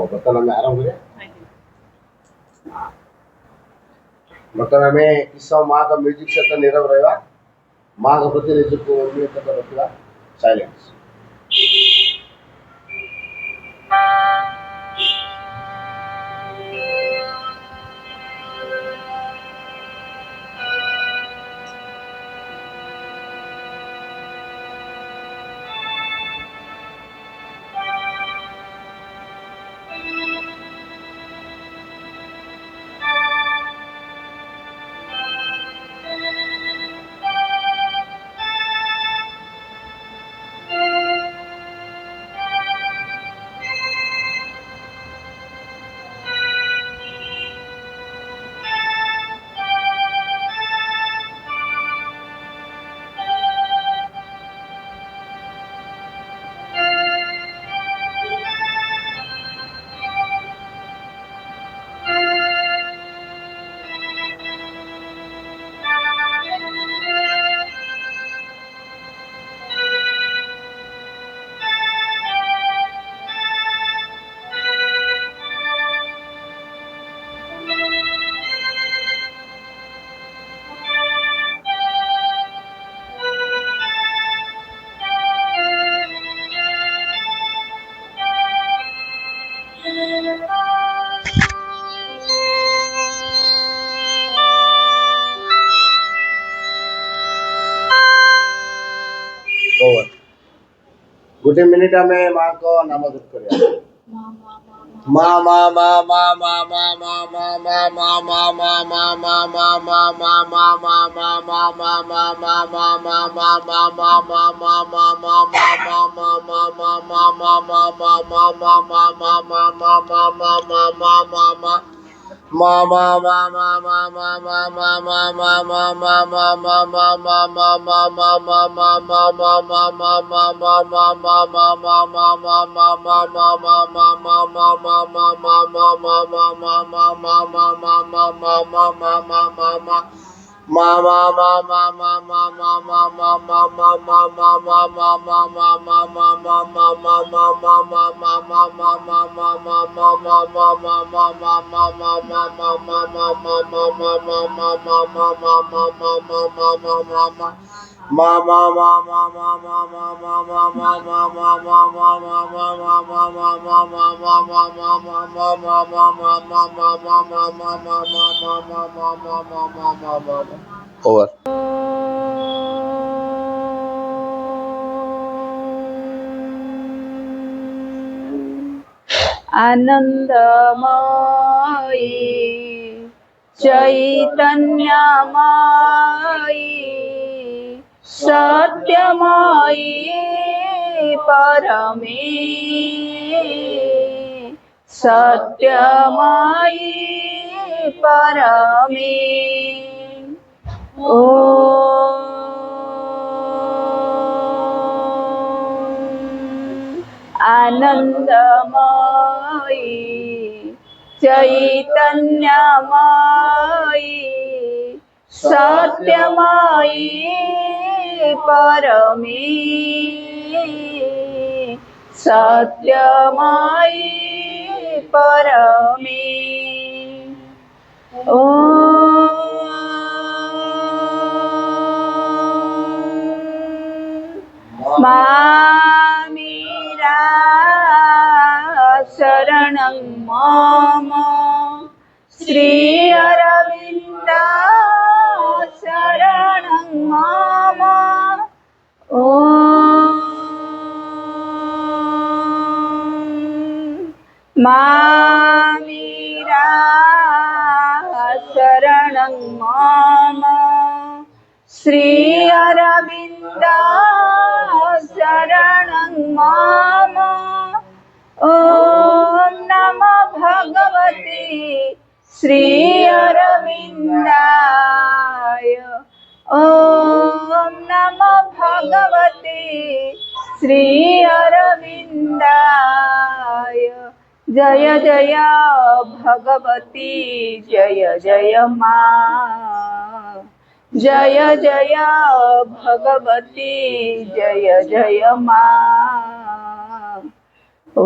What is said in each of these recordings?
ବର୍ତ୍ତମାନ ଆମେ ଆରମ୍ଭ କରିବା। ବର୍ତ୍ତମାନ ଆମେ କିଛି ସମୟ ମାଆଙ୍କ ମ୍ୟୁଜିକ୍ ସହିତ ନୀରବ ରହିବା, ମାଆଙ୍କ ପ୍ରତି ନିଜକୁ ନିୟୋଜିତ ରଖିବା। ସାଇଲେନ୍ସ। गोटे मिनिट आम माँ को नाम जप कर ओवर। आनंदमयी चैतन्यमयी सत्यमयी परमे सत्यमयी परमे आनंदमयी चैतन्यमयी सत्यमयी परमे सत्यमयी परमे मामीरा शरणं मम श्री अरविन्द शरणं मम मामीरा शरणं मम श्री अरविन्द शरणं मम ॐ नमो भगवते श्री अरविन्दाय ॐ नमो भगवते श्री अरविन्दाय जय जय भगवती जय जय माँ जय जय भगवती जय जय माँ। ओ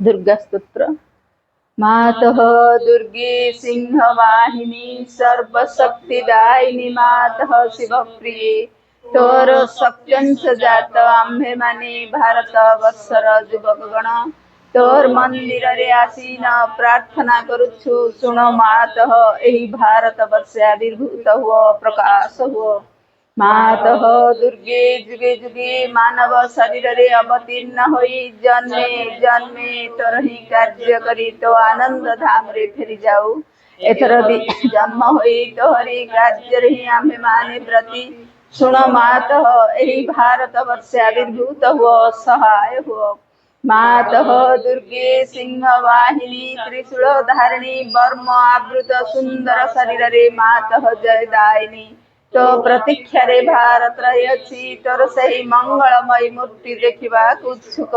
दुर्गा स्तोत्र। मातः दुर्गे सिंहवाहिनी सर्वशक्तिदायिनी मातः शिवप्रिये तोर सत्यंश जात आम्भे माने भारत वर्षर युवकगण तोर मंदिर रे आसीन प्रार्थना करुछु सुन मातः एही भारत वर्ष आविर्भूत हुओ प्रकाश हुओ। मातः दुर्गे जुगे जुगे मानव शरीर रे अवतीर्ण होई जन्मे जन्मे तोर ही कार्य करी तो आनंद धाम रे फेरी जाऊ। एथर भी जन्म होई तोहरी कार्य रे आम्भे माने प्रति सुन मातः एही भारत वर्ष आविर्भूत हुओ सहाय हुओ। मातः दुर्गे सिंह वाहिनी त्रिशूल धारिणी वर्म आवृत सुंदर शरीर रे मातः जयदायिनी तो प्रतीक्षा रे भारत रही तोर सही मंगलमयी मूर्ति देखा उत्सुक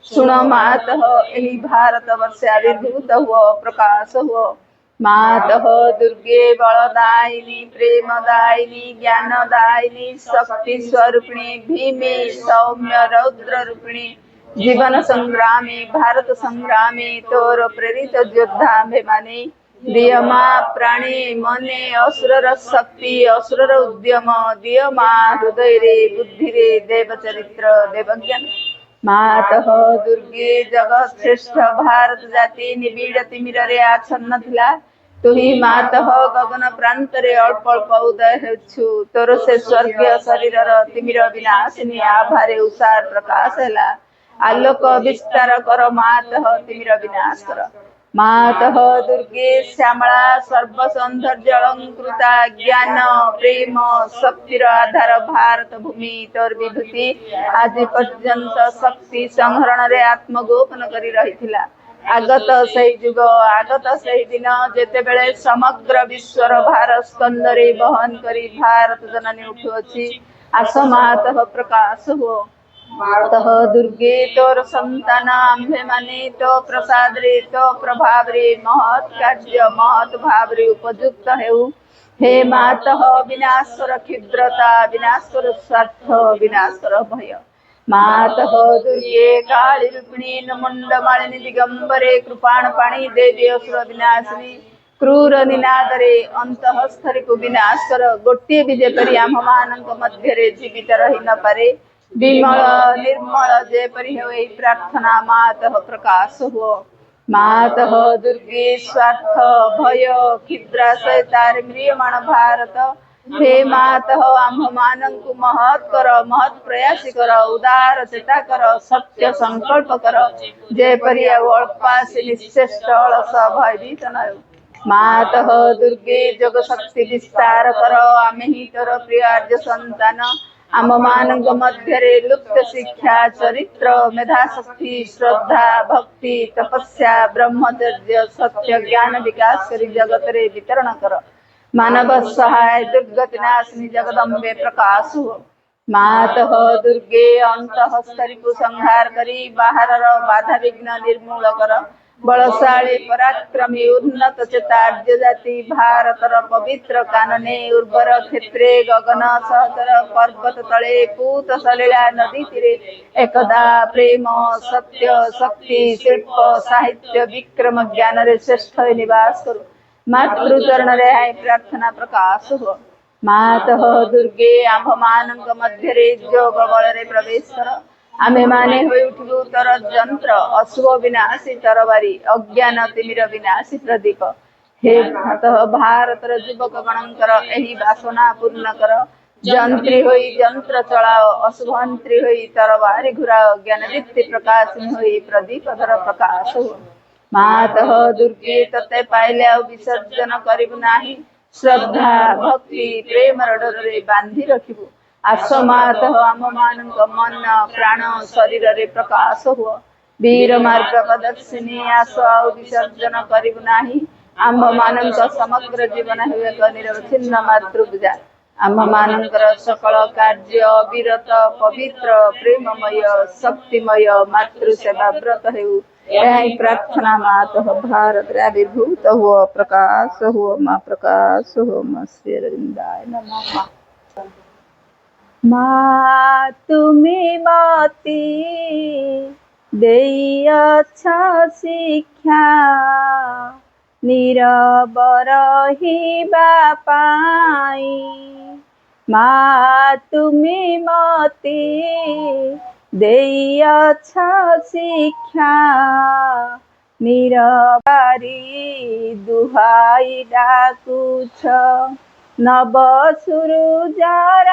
सुन मातः एही भारत वर्ष आविर्भूत हुओ प्रकाश हुओ। मातः दुर्गे बलदायिनी प्रेमदायिनी ज्ञानदायिनी शक्ति स्वरूपिणी भीमे सौम्य रौद्र रूपिणी जीवन संग्रामी भारत संग्रामी तोर प्रेरित योद्धा माने दियमा प्राणी मने असुरर शक्ति असुरर उद्यम दियमा हृदय रे बुद्धि रे देव चरित्र देवज्ञान। मातः दुर्गे जगत श्रेष्ठ भारत जाति निबिड़ तिमिर रे आच्छन्न थिला तुही मातः गगन प्रांत रे अल्प अल्प उदय हेछु तोर से स्वर्गीय शरीर तिमिर विनाशिनी आभारे उषार प्रकाश हैला आलोक विस्तार कर मातः तिमिर विनाश कर। मातः दुर्गे श्यामला सर्व सौंदर्य अलंकृता ज्ञान प्रेम शक्तिर आधार भारत भूमि तोर विभूति आज पर्यंत शक्ति संहरण रे आत्मगोपन करी रहिथिला। आगत सही जुग आगत सही दिन जेते बेले समग्र विश्वर भार स्कंद रे बहन करी भारत जननी उठुअछि आस मातः प्रकाश हो। मातः दुर्गे तोर संतान आम्भे माने तो प्रसाद रे तो प्रभाव रे महत् कार्य महत् भाव रे उपयुक्त हेउ। हे मातः विनाश कर क्षुद्रता विनाश कर स्वार्थ विनाश कर भय। मातः दुर्गे काली रूपिणी मुंड मालिनी दिगंबरे कृपाण पाणी देवी असुर विनाशिनी क्रूर निनादरे अंतःस्थरी को विनाश कर गोटे भी जेपरी आम मानक मध्य रे जीवित रही न पारे विमल निर्मल जेपरी हो एही प्रार्थना मातः प्रकाश हुओ। मातः दुर्गे स्वार्थ भय क्षुद्राशय तार म्रियमाण भारत हे मातः आम्भ मानंकु महत् कर महत् प्रयासी कर उदार चेता कर सत्य संकल्प कर जेपरी अल्पासी निश्चेष्ट अलस भयभीत न। मातः दुर्गे जग शक्ति विस्तार कर आमे ही तोर प्रिय आर्य संतान आम मानक मध्य रे लुप्त शिक्षा चरित्र मेधा शक्ति श्रद्धा भक्ति तपस्या ब्रह्मचर्य सत्य ज्ञान विकास करी जगत रे वितरण कर। मानव सहाय दुर्गति नाशिनी जगदम्बे प्रकाश हो। मातः दुर्गे अंतःस्थरी को संहार करी बाहर बाधा विघ्न निर्मूल कर बलशाली पराक्रमी उन्नत चेतार्य जाति भारतर पवित्र कानने उर्वर क्षेत्रे गगन सहतर पर्वत तले पूत सलिला नदी तीरे एकदा प्रेम सत्य शक्ति शिल्प साहित्य विक्रम ज्ञान रे श्रेष्ठ निवास करो। मातृचरण रे हाय प्रार्थना प्रकाश हो। मातः दुर्गे आम्भ मानक मध्य रे जोग बल रे प्रवेश कर आमे माने होई उठबु तर यंत्र अशुभ विनाशी तरवारी अज्ञान तिमिर विनाशी प्रदीप। हे मातः भारतर युवक गणंकर एही वासना पूर्ण कर जंत्री होई यंत्र चलाओ अशुभंत्री होई तरवारी घुराओ ज्ञान दीप्ति प्रकाशिनी होई प्रदीप धर प्रकाश हो। मातः दुर्गे तते पाइले आ विसर्जन करिबु नाही श्रद्धा भक्ति प्रेम डोर रे बांधी रखिबु। आस मातः आम मानक मन प्राण शरीर रे प्रकाश हुओ। वीर मार्ग प्रदर्शिनी आस आ विसर्जन करिबु नाही आम मानक समग्र जीवन हेउ एक निरवच्छिन्न मातृपूजा। आम मानकर सकल कार्य विरत पवित्र प्रेममय शक्तिमय मातृ सेवा व्रत हेउ यही प्रार्थना मातः भारत रे आविर्भूत हुओ प्रकाश हुओ माँ प्रकाश हुओ माँ श्री अरविंदाय नमः। माँ तुम्हें माती ଦେଇଅଛ ଶିକ୍ଷା ନୀରବ ରହିବା ପାଇଁ। ମା ତୁମେ ମତେ ଦେଇଅଛ ଶିକ୍ଷା ନିରବାରି ଦୁହାଇ ଡାକୁଛ ନବ ସୁରୁଜର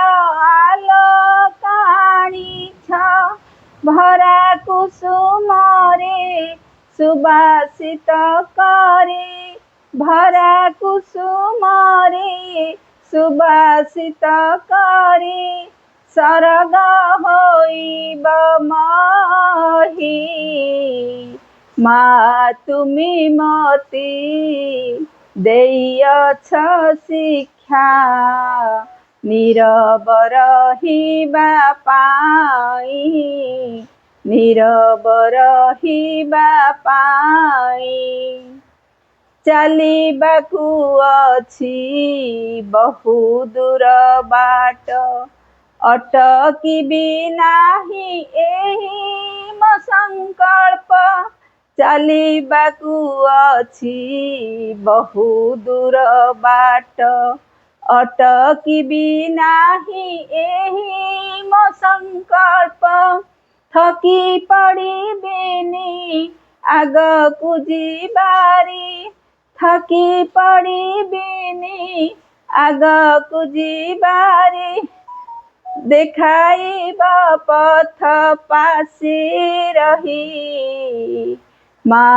ଆଲୋକ ଆଣିଛ ଭରା କୁସୁମରେ ସୁବାସିତ କରି ଭରା କୁସୁମରେ ସୁବାସିତ କରି ସରଗ ହୋଇବ ମହି। ମା ତୁମେ ମତେ ଦେଇଅଛ ଶିକ୍ଷା ନୀରବ ରହିବା ପାଇଁ। ନୀରବ ରହିବା ପାଇଁ। ଚାଲିବାକୁ ଅଛି ବହୁ ଦୂର ବାଟ ଅଟକିବି ନାହିଁ ଏହି ମୋ ସଂକଳ୍ପ। ଚାଲିବାକୁ ଅଛି ବହୁ ଦୂର ବାଟ ଅଟକିବି ନାହିଁ ଏହି ମୋ ସଂକଳ୍ପ। ଥକି ପଡ଼ିବିନି ଆଗକୁ ଯିବାରେ ଥକି ପଡ଼ିବିନି ଆଗକୁ ଯିବାରେ ଦେଖାଇବ ପଥ ପାଶେ ରହି। ମା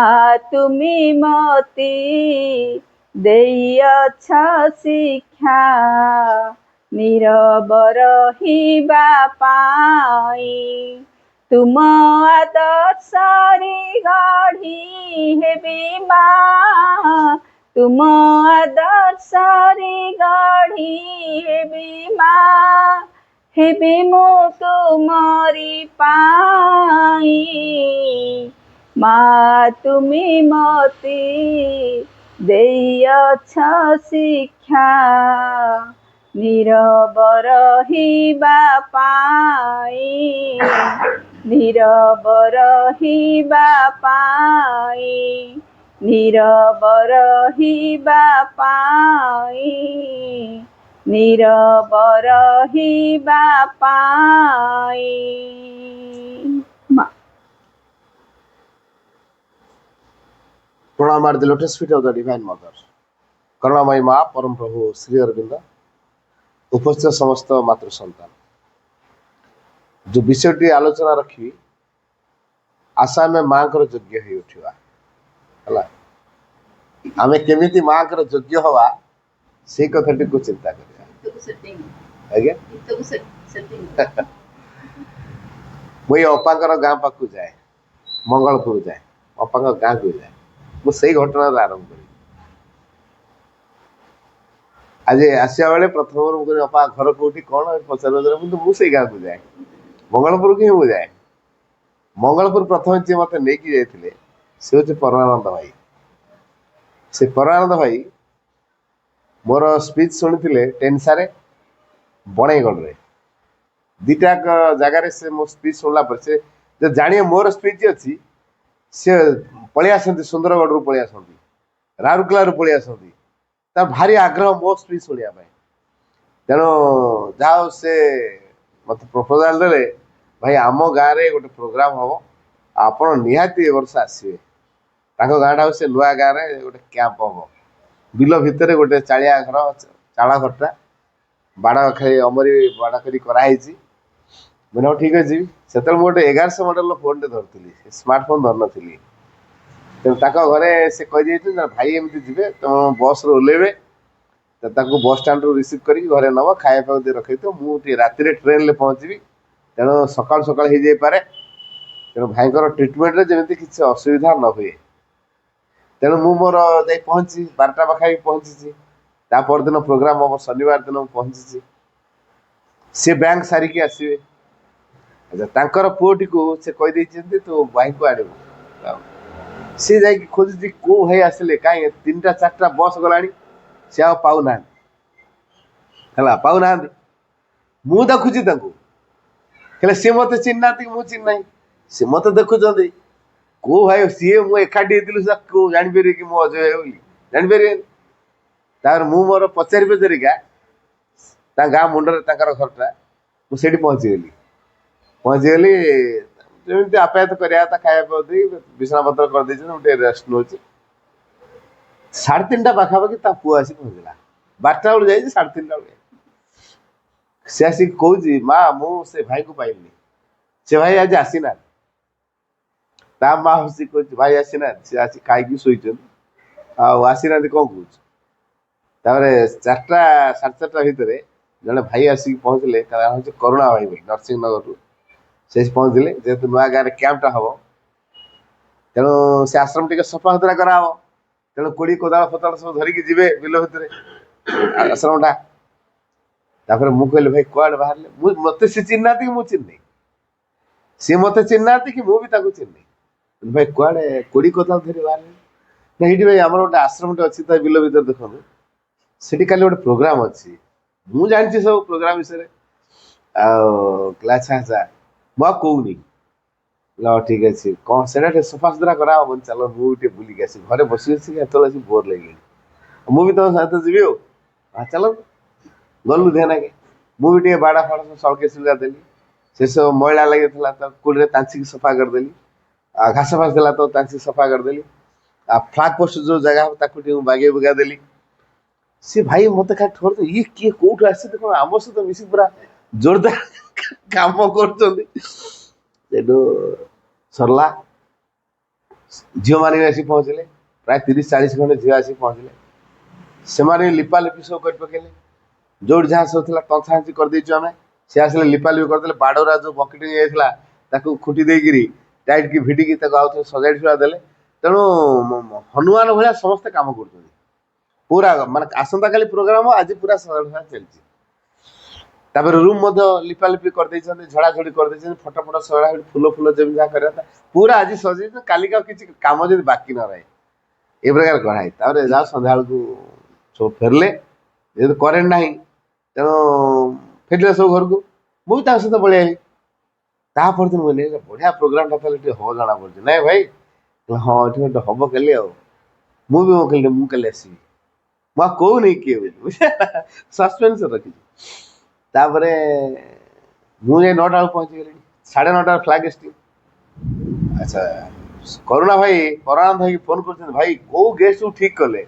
ତୁମେ ମତେ ଦେଇଅଛ ଶିକ୍ଷା ନୀରବ ରହିବା ପାଇଁ। ତୁମ ଆଦର୍ଶରେ ଗଢ଼ି ହେବି ମା ତୁମ ଆଦର୍ଶରେ ଗଢ଼ି ହେବି ମା ହେବି ମୁଁ ତୁମରି ପାଇଁ। ମା ତୁମେ ମତେ ଦେଇଅଛ ଶିକ୍ଷା ନୀରବ ରହିବା ପାଇଁ। ନୀରବ ରହିବା ପାଇଁ। ନୀରବ ରହିବା ପାଇଁ। ନୀରବ ରହିବା ପାଇଁ। प्रणाम at the lotus feet of the Divine Mother. करुणामयी माँ परम प्रभु श्री अरविंद उपस्थित समस्त मातृ संतान जो विषयटी आलोचना रखी आशा में माँ कर योग्य हो उठा है आम केमी माँ कर योग्य हवा से कथाटी को चिंता करिया मुई अपाकर गाँ पाक जाए मंगलपुर जाए अपाक गाँ को जाए मुझे घटना आरंभ करी आज आसा बेले प्रथम मुझे अपा घर कौटी कौन पचार मुझे गाँव को जाए मंगलपुर कि जाए मंगलपुर प्रथम जी मत नहीं जाते सी हूँ परमानंद भाई से परमानंद भाई मोर स्पीच शुणी टेनसा बणईगढ़ दीटा जगार से मो स्पीच शुणला से जो जानिए मोर स्पीच अच्छी सी पलि आसती सुंदरगढ़ रू पलि आसती राउरकेला रू पलि आसती तार भारी आग्रह मो स्पीच शुणा तेणु जहाँ से मत प्रपोजाल दे भाई आम गाँव में गोटे प्रोग्राम हम आप निहाती वर्ष आसवे गाँटा से नुआ गाँव में गोटे कैंप हम बिल भितर गोटे चालिया घर चाल घरटा बाड़ खाई अमरी बाड़ करी कराई मैंने ठीक अच्छे से गोटे 1100 मॉडल फोन टे धरती स्मार्टफोन धर नी तेणु घरे से कही भाई एमती जी तुम बस ओह्लेबे बस स्टाण्ड रिसीव कर घरे नब खाया दे रखी तो मुझे राति ट्रेन में पहुँची तेणु सका सका पारे तेणु भाई ट्रिटमेंट जमी किसी असुविधा न हुए तेणु मु मोर जा पहुँची 12टा पाखापी पहुँची परदिन प्रोग्राम हम शनिवार दिन पहुँची सी बैंक सारिकी आसवे अच्छा पुओटी को से कहीदे तू भाई को आण सी जा खोजुची को भाई आसिले कहीं 3टा 4टा बस गला सी आ पाऊना है पाऊना मुझे देखुची सी मत चिन्ह मुझे चिन्ह ସେ ମତେ ଦେଖୁଛନ୍ତି କୋଉ ଭାଇ ସିଏ ମୁଁ ଏକାଠି ହେଇଥିଲୁ ସେ କୋଉ ଜାଣିପାରିବେ କି ମୁଁ ଅଜୟ ଭାଇ ବୋଲି ଜାଣିପାରିବେନି। ତାପରେ ମୁଁ ମୋର ପଚାରି ପଚାରିକା ତାଙ୍କ ଗାଁ ମୁଣ୍ଡରେ ତାଙ୍କର ଘରଟା ମୁଁ ସେଇଠି ପହଞ୍ଚିଗଲି ଯେମିତି ଆପ୍ୟାୟତ କରିବା କଥା ଖାଇବା ପିଇବା ଦେଇ ବିଛଣା ପତ୍ର କରିଦେଇଛନ୍ତି ମୁଁ ଟିକେ ରେଷ୍ଟ ନେଉଛି। 3:30 ପାଖାପାଖି ତା ପୁଅ ଆସି ପହଞ୍ଚିଲା। 12ଟା ବେଳୁ ଯାଇଛି 3:30 ବେଳେ ସେ ଆସିକି କହୁଛି ମା ମୁଁ ସେ ଭାଇକୁ ପାଇଲିନି, ସେ ଭାଇ ଆଜି ଆସିନାହାନ୍ତି। ତା ମା ହସି କହୁଛି ଭାଇ ଆସିନାହାନ୍ତି, ସେ ଆସି ଖାଇକି ଶୋଇଛନ୍ତି ଆଉ ଆସିନାହାନ୍ତି କଣ କହୁଛୁ। ତାପରେ 4ଟା 4:30 ଭିତରେ ଜଣେ ଭାଇ ଆସିକି ପହଞ୍ଚିଲେ, ତା ନାଁ ହଉଛି କରୁଣା ଭାଇ ବୋଲି, ନରସିଂହନଗରରୁ ସେ ପହଞ୍ଚିଲେ। ଯେହେତୁ ନୂଆ ଗାଁରେ କ୍ୟାମ୍ପଟା ହବ ତେଣୁ ସେ ଆଶ୍ରମ ଟିକେ ସଫାସୁତୁରା କରାହବ, ତେଣୁ କୋଡ଼ି କୋଦାଳ ଫୋଦାଳ ସବୁ ଧରିକି ଯିବେ ବିଲ ଭିତରେ ଆଶ୍ରମଟା। ତାପରେ ମୁଁ କହିଲି ଭାଇ କୁଆଡେ ବାହାରିଲେ, ମତେ ସେ ଚିହ୍ନିନାହାନ୍ତି କି ମୁଁ ଚିହ୍ନି, ସିଏ ମତେ ଚିହ୍ନିନାହାନ୍ତି କି ମୁଁ ବି ତାକୁ ଚିହ୍ନି। ଭାଇ କୁଆଡେ କୋଡ଼ି କୋଦାଳ ଧରି ବାହାରିଲେ ନା ଏଇଠି ଭାଇ ଆମର ଗୋଟେ ଆଶ୍ରମଟେ ଅଛି ତା ବିଲ ଭିତରେ ଦେଖନ୍ତୁ, ସେଠି କାଲି ଗୋଟେ ପ୍ରୋଗ୍ରାମ ଅଛି। ମୁଁ ଜାଣିଛି ସବୁ ପ୍ରୋଗ୍ରାମ ବିଷୟରେ ଆଉ ଆଚ୍ଛା ଆଚ୍ଛା ମୁଁ ଆଉ କହୁନି। ଠିକ ଅଛି କଣ ସେଟା ଟିକେ ସଫାସୁତୁରା କରାହବ, ଚାଲ ମୁଁ ଟିକେ ବୁଲିକି ଆସିବି, ଘରେ ବସି ବସିକି ଏତେବେଳେ ଆସି ବୋର ଲାଗିଲାଣି, ମୁଁ ବି ତମ ସହିତ ଯିବି ଆଉ ଚାଲ। ଗଲୁ ଧ୍ୟାନକେ, ମୁଁ ବି ଟିକେ ବାଡ଼ା ଫାଡ଼ା ସବୁ ସଳକେ ସୁଲଗା ଦେଲି, ସେ ସବୁ ମଇଳା ଲାଗିଥିଲା ତ କୋଡ଼ିରେ ତାଞ୍ଚିକି ସଫା କରିଦେଲି, ଆଉ ଘାସ ଫାସ ଥିଲା ତ ତାଞ୍ଚିକି ସଫା କରିଦେଲି, ଆଉ ଫ୍ଲାଗ ପୋଷ୍ଟ ଯୋଉ ଜାଗା ହବ ତାକୁ ଟିକେ ବାଗେଇ ବୁଗା ଦେଲି। ସେ ଭାଇ ମତେ ଖାଲି ଠୋର ଇଏ କିଏ କୋଉଠୁ ଆସିଛନ୍ତି କଣ ଆମ ସହିତ ମିଶି ପୁରା ଜୋରଦାର କାମ କରୁଛନ୍ତି। ସେଠୁ ସରିଲା, ଝିଅମାନେ ବି ଆସି ପହଞ୍ଚିଲେ, ପ୍ରାୟ 30-40 ଖଣ୍ଡେ ଝିଅ ଆସି ପହଞ୍ଚିଲେ। ସେମାନେ ଲିପା ଲିପି ସବୁ କରି ପକେଇଲେ, ଯୋଉଠି ଯାହା ସବୁ ଥିଲା ତଛାଞ୍ଚି କରିଦେଇଛୁ ଆମେ। ସେ ଆସିଲେ ଲିପାଲିପି କରିଦେଲେ, ବାଡରା ଯୋଉ ବକେଟିଂ ଯାଇଥିଲା ତାକୁ ଖୁଣ୍ଟି ଦେଇକିରି ଟାଇଟ୍ କି ଭିଡ଼ିକି ତାକୁ ଆଉ ଥରେ ସଜାଡ଼ି ସୁଜା ଦେଲେ। ତେଣୁ ହନୁମାନ ଭଳିଆ ସମସ୍ତେ କାମ କରୁଛନ୍ତି ପୁରା, ମାନେ ଆସନ୍ତାକାଲି ପ୍ରୋଗ୍ରାମ ଆଜି ପୁରା ସଜାଡା ଚାଲିଛି। ତାପରେ ରୁମ୍ ମଧ୍ୟ ଲିପାଲିପି କରିଦେଇଛନ୍ତି, ଝଡାଝଡି କରିଦେଇଛନ୍ତି, ଫଟୋ ଫଟୋ ସଜଡା, ଫୁଲ ଫୁଲ ଯେମିତି ଯାହା କରିବା କଥା ପୁରା ଆଜି ସଜେଇଛନ୍ତି, କାଲିକା କିଛି କାମ ଯଦି ବାକି ନ ରହେ ଏ ପ୍ରକାର କରାହେଇ। ତାପରେ ଯାଉ ସନ୍ଧ୍ୟା ବେଳକୁ ସବୁ ଫେରିଲେ, ଯେହେତୁ କରେଣ୍ଟ ନାହିଁ ତେଣୁ ଫେରିଲେ ସବୁ ଘରକୁ, ମୁଁ ବି ତାଙ୍କ ସହିତ ପଳେଇ ଆଇଲି। ତା ପରଦିନ ମୁଁ ବଢିଆ ପ୍ରୋଗ୍ରାମଟା ତାହେଲେ ଟିକେ ହବ ଜଣା ପଡୁଛି, ନାଇଁ ଭାଇ ହଁ ଏଠି ଗୋଟେ ହବ କାଲି ଆଉ ମୁଁ ବି ମୁଁ କାଲି ଆସିବି, ମୁଁ ଆଉ କହୁନି କିଏ ବୋଲି ସସ୍ପେନ୍ସ ରଖିଛି। ତାପରେ ମୁଁ ଯାଇ 9ଟା ବେଳକୁ ପହଞ୍ଚିଗଲିଣି, 9:30 ଫ୍ଲାଗ ଏଷ୍ଟିଂ। ଆଚ୍ଛା କରୁଣା ଭାଇ ପରାନନ୍ଦ ଭାଇକି ଫୋନ କରୁଛନ୍ତି, ଭାଇ କୋଉ ଗେଷ୍ଟକୁ ଠିକ କଲେ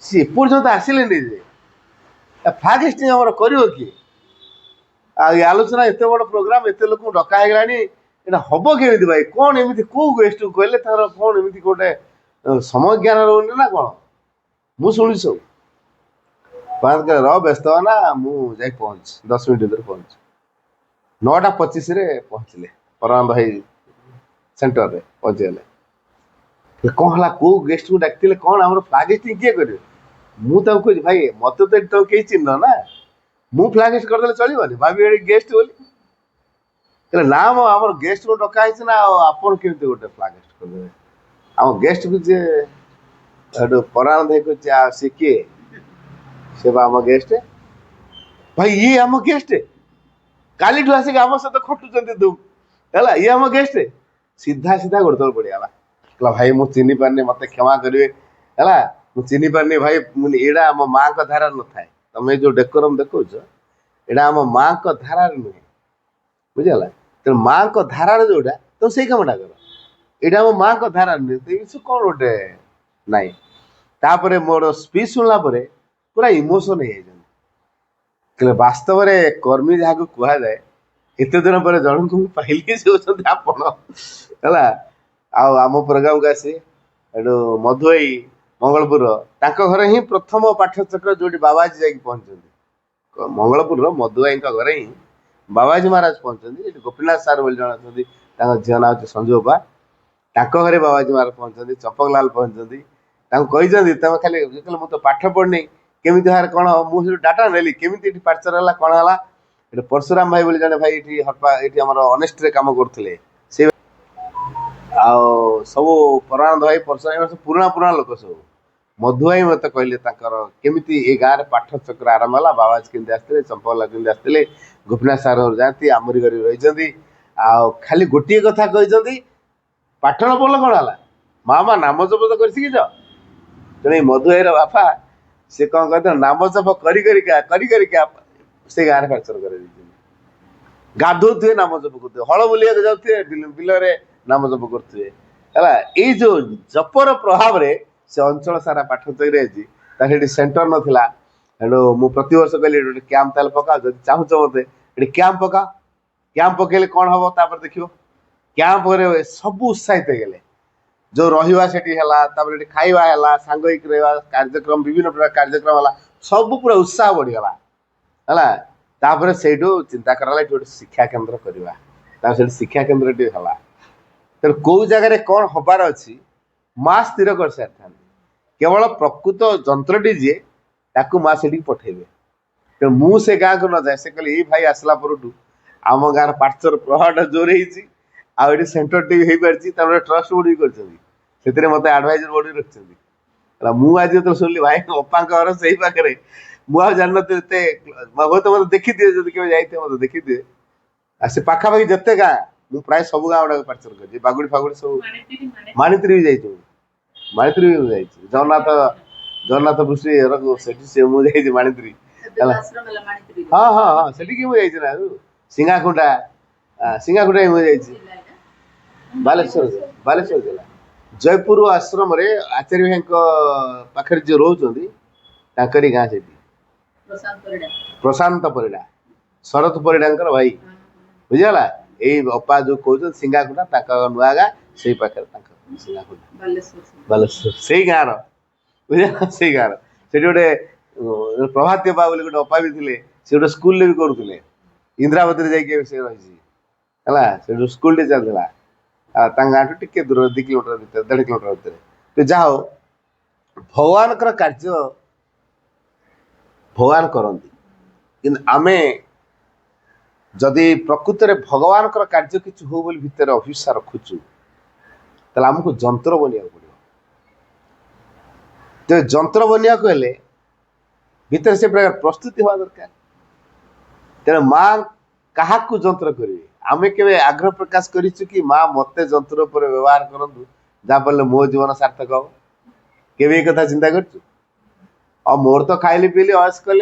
ସେ ଏପର୍ଯ୍ୟନ୍ତ ଆସିଲେନି ଯେ ଫ୍ଲାଗ ଏଷ୍ଟିଂ ଆମର କରିବ କିଏ, ଆଉ ଏ ଆଲୋଚନା ଏତେ ବଡ ପ୍ରୋଗ୍ରାମ ଏତେ ଲୋକଙ୍କୁ ଡକା ହେଇଗଲାଣି, ଏଇଟା ହବ କେମିତି ଭାଇ, କଣ ଏମିତି କୋଉ ଗେଷ୍ଟକୁ କହିଲେ ତାଙ୍କର କଣ ଏମିତି ଗୋଟେ ସମୟ ଜ୍ଞାନ ରହୁନି ନା କଣ, ମୁଁ ଶୁଣିଛି ସବୁ। ରହ ବ୍ୟସ୍ତ ନା ମୁଁ ଯାଇ ପହଞ୍ଚି 10 ମିନିଟ୍ ଭିତରେ ପହଞ୍ଚି 9:25ରେ ପହଞ୍ଚିଲେ ପରାନନ୍ଦ ଭାଇ ସେଣ୍ଟରରେ ପହଞ୍ଚିଗଲେ। କଣ ହେଲା କୋଉ ଗେଷ୍ଟକୁ ଡାକିଥିଲେ କଣ ଆମର ଫ୍ଲାଗ ଏଷ୍ଟିଂ କିଏ କରିବେ, ମୁଁ ତାକୁ କହୁଛି ଭାଇ ମତେ ତ ଏଠି କେହି ଚିହ୍ନ ନା, ମୁଁ ଫ୍ଲାଗ ଏଷ୍ଟିଂ କରିଦେଲେ ଚଳିବନି, ଭାବିବେ ଗେଷ୍ଟ ବୋଲି। ହେଲେ ନା ମ ଆମର ଗେଷ୍ଟକୁ ଡକା ହେଇଛି ନା, ଆଉ ଆପଣ କେମିତି ଗୋଟେ ଫ୍ଲାଗ ଏଷ୍ଟିଂ କରିଦେବେ, ଆମ ଗେଷ୍ଟକୁ ଯିଏ ସେଠୁ ପରାନନ୍ଦ ଭାଇ କହୁଛି ଆଉ ସେ କିଏ, ସେ ବା ଆମ ଗେଷ୍ଟ। ଭାଇ ଇଏ ଆମ ଗେଷ୍ଟ, କାଲିଠୁ ଆସିକି ଆମ ସହିତ ଖଟୁଛନ୍ତି ତୁ ହେଲା, ଇଏ ଆମ ଗେଷ୍ଟ। ସିଧା ସିଧା ଗୋଡ ତଳେ ପଡିଗଲା, କହିଲା ଭାଇ ମୁଁ ଚିହ୍ନି ପାରିନି, ମତେ କ୍ଷମା କରିବେ ହେଲା, ମୁଁ ଚିହ୍ନି ପାରିନି ଭାଇ, ଏଇଟା ଆମ ମାଙ୍କ ଧାରାରେ ନଥାଏ, ତମେ ଯୋଉ ଡେକୋରମ ଦେଖଉଛ ଏଇଟା ଆମ ମାଙ୍କ ଧାରାରେ ନୁହେଁ, ବୁଝିଗଲା। ତେଣୁ ମାଙ୍କ ଧାରାରେ ଯୋଉଟା ତମେ ସେଇ କାମଟା କର, ଏଇଟା ଆମ ମାଙ୍କ ଧାରାରେ ନୁହେଁ, କଣ ଗୋଟେ ନାଇଁ। ତାପରେ ମୋର ସ୍ପିଚ୍ ଶୁଣିଲା ପରେ ପୁରା ଇମୋସନ ହେଇଯାଇଛନ୍ତି, କହିଲେ ବାସ୍ତବରେ କର୍ମୀ ଯାହାକୁ କୁହାଯାଏ, ଏତେ ଦିନ ପରେ ଜଣଙ୍କୁ ମୁଁ ପାଇଲି ସେ ହଉଛନ୍ତି ଆପଣ ହେଲା। ଆଉ ଆମ ପ୍ରୋଗ୍ରାମକୁ ଆସି ଏଠୁ ମଧୁ ଭାଇ ମଙ୍ଗଳପୁରର, ତାଙ୍କ ଘରେ ହିଁ ପ୍ରଥମ ପାଠଚକ୍ର ଯୋଉଠି ବାବାଜୀ ଯାଇକି ପହଞ୍ଚନ୍ତି, ମଙ୍ଗଳପୁରର ମଧୁ ଭାଇଙ୍କ ଘରେ ହିଁ ବାବାଜୀ ମହାରାଜ ପହଞ୍ଚନ୍ତି। ଏଠି ଗୋପୀନାଥ ସାର୍ ବୋଲି ଜଣେ ଅଛନ୍ତି, ତାଙ୍କ ଝିଅ ନାଁ ହଉଛି ସଞ୍ଜୁ ବାପା, ତାଙ୍କ ଘରେ ବାବାଜୀ ମହାରାଜ ପହଞ୍ଚନ୍ତି, ଚପକ ଲାଲ ପହଞ୍ଚନ୍ତି। ତାଙ୍କୁ କହିଛନ୍ତି ତମେ ଖାଲି ଯେତେବେଳେ ମୁଁ ତ ପାଠ ପଢିନି କେମିତି ଭାବରେ କଣ, ମୁଁ ସେଠୁ ଡାଟା ନେଲି କେମିତି ଏଠି ପାଠଚର ହେଲା କଣ ହେଲା। ଏଠି ପରଶୁରାମ ଭାଇ ବୋଲି ଜଣେ ଭାଇ ଏଠି ଏଠି ଆମର ଅନେଷ୍ଟରେ କାମ କରୁଥିଲେ, ସେ ଆଉ ସବୁ ପରାନନ୍ଦ ଭାଇ ପରଶୁରାମ ଭାଇ ସବୁ ପୁରୁଣା ଲୋକ ସବୁ। ମଧୁ ଭାଇ ମତେ କହିଲେ ତାଙ୍କର କେମିତି ଏ ଗାଁରେ ପାଠଚକ୍ର ଆରମ୍ଭ ହେଲା, ବାବାଜୀ କେମିତି ଆସିଥିଲେ, ଚମ୍ପକଲାଲ କେମିତି ଆସିଥିଲେ, ଗୋପୀନାଥ ସାର୍ ଘର ଯାଆନ୍ତି, ଆମରି ଘରେ ରହିଛନ୍ତି, ଆଉ ଖାଲି ଗୋଟିଏ କଥା କହିଛନ୍ତି ପାଠ ନ ପଢିଲେ କଣ ହେଲା ମା ନାମ ଜପ ତ କରି ଶିଖିଛ। ତେଣୁ ଏଇ ମଧୁ ଭାଇର ବାପା ସେ କଣ କହିଥିଲେ ନାମ ଜପ କରି କରିକା ସେ ଗାଁରେ ଫ୍ରାକ୍ଚର କରେଇ ଦେଇଛନ୍ତି। ଗାଧୋଉଥିବେ ନାମ ଜପ କରୁଥିବେ, ହଳ ବୁଲିବାକୁ ଯାଉଥିବେ ବିଲରେ ନାମ ଜପ କରୁଥିବେ ହେଲା। ଏଇ ଯୋଉ ଜପର ପ୍ରଭାବରେ ସେ ଅଞ୍ଚଳ ସାରା ପାଠ ତୈରି ହେଇଛି। ତା ସେଠି ସେଣ୍ଟର ନଥିଲା, ସେଠୁ ମୁଁ ପ୍ରତିବର୍ଷ କହିଲି ଗୋଟେ କ୍ୟାମ୍ପ ତାହେଲେ ପକାଅ, ଯଦି ଚାହୁଁଛ ମତେ ଏଠି କ୍ୟାମ୍ପ ପକାଅ। କ୍ୟାମ୍ପ ପକେଇଲେ କଣ ହବ ତାପରେ ଦେଖିବ। କ୍ୟାମ୍ପରେ ସବୁ ଉତ୍ସାହିତ ହେଇଗଲେ, ଯୋଉ ରହିବା ସେଠି ହେଲା, ତାପରେ ଏଠି ଖାଇବା ହେଲା, ସାଙ୍ଗ ହେଇକି ରହିବା କାର୍ଯ୍ୟକ୍ରମ, ବିଭିନ୍ନ ପ୍ରକାର କାର୍ଯ୍ୟକ୍ରମ ହେଲା, ସବୁ ପୁରା ଉତ୍ସାହ ବଢିଗଲା ହେଲା। ତାପରେ ସେଇଠୁ ଚିନ୍ତା କରାଗଲା ଏଠି ଗୋଟେ ଶିକ୍ଷା କେନ୍ଦ୍ର କରିବା। ତାପରେ ସେଠି ଶିକ୍ଷା କେନ୍ଦ୍ରଟି ହେଲା। ତେଣୁ କୋଉ ଜାଗାରେ କଣ ହବାର ଅଛି ମା ସ୍ଥିର କରିସାରିଥାନ୍ତି। କେବଳ ପ୍ରକୃତ ଯନ୍ତ୍ରଟି ଯିଏ ତାକୁ ମା ସେଠିକି ପଠେଇବେ। ତେଣୁ ମୁଁ ସେ ଗାଁକୁ ନ ଯାଏ, ସେ କହିଲେ ଏଇ ଭାଇ ଆସିଲା ପରଠୁ ଆମ ଗାଁର ପାଠର ପ୍ରଭାବଟା ଜୋର ହେଇଛି, ଆଉ ଏଠି ସେଣ୍ଟରଟି ବି ହେଇପାରିଛି, ତାପରେ ଟ୍ରଷ୍ଟ ବୋର୍ଡ ବି କରିଛନ୍ତି, ସେଥିରେ ମତେ ଆଡଭାଇଜର ବୋର୍ଡ ବି ରଖିଛନ୍ତି ହେଲା। ମୁଁ ଆଜି ଯେତେବେଳେ ଶୁଣିଲି ଭାଇ ଅପାଙ୍କ ଘର ସେଇ ପାଖରେ, ମୁଁ ଆଉ ଜାଣିନଥିଲି ଏତେ, ହୁଏତ ମତେ ଦେଖିଦିଏ, ଯଦି କେବେ ଯାଇଥିବେ ମତେ ଦେଖିଦିଏ। ଆଉ ସେ ପାଖାପାଖି ଯେତେ ଗାଁ ମୁଁ ପ୍ରାୟ ସବୁ ଗାଁ ଗୁଡାକ ପାର୍ଟିସିପେଟ କରିଛି, ବାଗୁଡି ଫାଗୁଡି ସବୁ, ମାଣିତ୍ରୀ ବି ଯାଇଛି, ମାଣିତ୍ରୀ ବି ମୁଁ ଯାଇଛି, ଜଗନ୍ନାଥ ବୃଷ୍ଟି ସେଠି ସେ ମୁଁ ଯାଇଛି ମାଣିତ୍ରୀ ହେଲା। ହଁ ହଁ ହଁ ସେଠିକି ମୁଁ ଯାଇଛି ନା, ସିଙ୍ଗାଖୁଣ୍ଟା ବି ମୁଁ ଯାଇଛି, ବାଲେଶ୍ୱର ଜିଲ୍ଲା ଜୟପୁର ଆଶ୍ରମରେ ଆଚାର୍ଯ୍ୟ ଭାଇଙ୍କ ପାଖରେ ଯିଏ ରହୁଛନ୍ତି ତାଙ୍କରି ଗାଁ ସେଠି, ପ୍ରଶାନ୍ତ ପରିଡ଼ା, ଶରତ ପରିଡ଼ାଙ୍କର ଭାଇ, ବୁଝିଗଲା। ଏଇ ଅପା ଯୋଉ କହୁଛନ୍ତି ସିଙ୍ଗାଖୁଣ୍ଟା ତାଙ୍କ ନୂଆ ଗାଁ ସେଇ ପାଖରେ, ତାଙ୍କ ସିଙ୍ଗାଖୁଣ୍ଟା ବାଲେଶ୍ୱର ସେଇ ଗାଁର, ବୁଝିଲା, ସେଇ ଗାଁର। ସେଠି ଗୋଟେ ପ୍ରଭାତୀ ଅପା ବୋଲି ଗୋଟେ ଅପା ବି ଥିଲେ, ସେ ଗୋଟେ ସ୍କୁଲରେ ବି କରୁଥିଲେ, ଇନ୍ଦ୍ରାବତୀରେ ଯାଇକି ସେ ରହିଛି ହେଲା। ସେଠୁ ସ୍କୁଲଟେ ଚାଲିଥିଲା, ତାଙ୍କ ଗାଁଠୁ ଟିକେ ଦୂର, 2 କିଲୋମିଟର ଭିତରେ, 1.5 କିଲୋମିଟର ଭିତରେ। ତ ଯାହା ହଉ ଭଗବାନଙ୍କର କାର୍ଯ୍ୟ ଭଗବାନ କରନ୍ତି, କିନ୍ତୁ ଆମେ ଯଦି ପ୍ରକୃତରେ ଭଗବାନଙ୍କର କାର୍ଯ୍ୟ କିଛି ହଉ ବୋଲି ଭିତରେ ଅଭିଶ୍ୱାସ ରଖୁଛୁ, ତାହେଲେ ଆମକୁ ଯନ୍ତ୍ର ବନିବାକୁ ପଡିବ। ତେବେ ଯନ୍ତ୍ର ବନିବାକୁ ହେଲେ ଭିତରେ ସେ ପ୍ରକାର ପ୍ରସ୍ତୁତି ହବା ଦରକାର। ତେଣୁ ମା କାହାକୁ ଯନ୍ତ୍ର କରିବେ, ଆମେ କେବେ ଆଗ୍ରହ ପ୍ରକାଶ କରିଛୁ କି ମା ମତେ ଯନ୍ତ୍ର ଉପରେ ବ୍ୟବହାର କରନ୍ତୁ, ଯାହାଫଳରେ ମୋ ଜୀବନ ସାର୍ଥକ ହବ? କେବେ ଏ କଥା ଚିନ୍ତା କରିଛୁ? ଆଉ ମୋର ତ ଖାଇଲି ପିଇଲି ଅୟସ କଲି,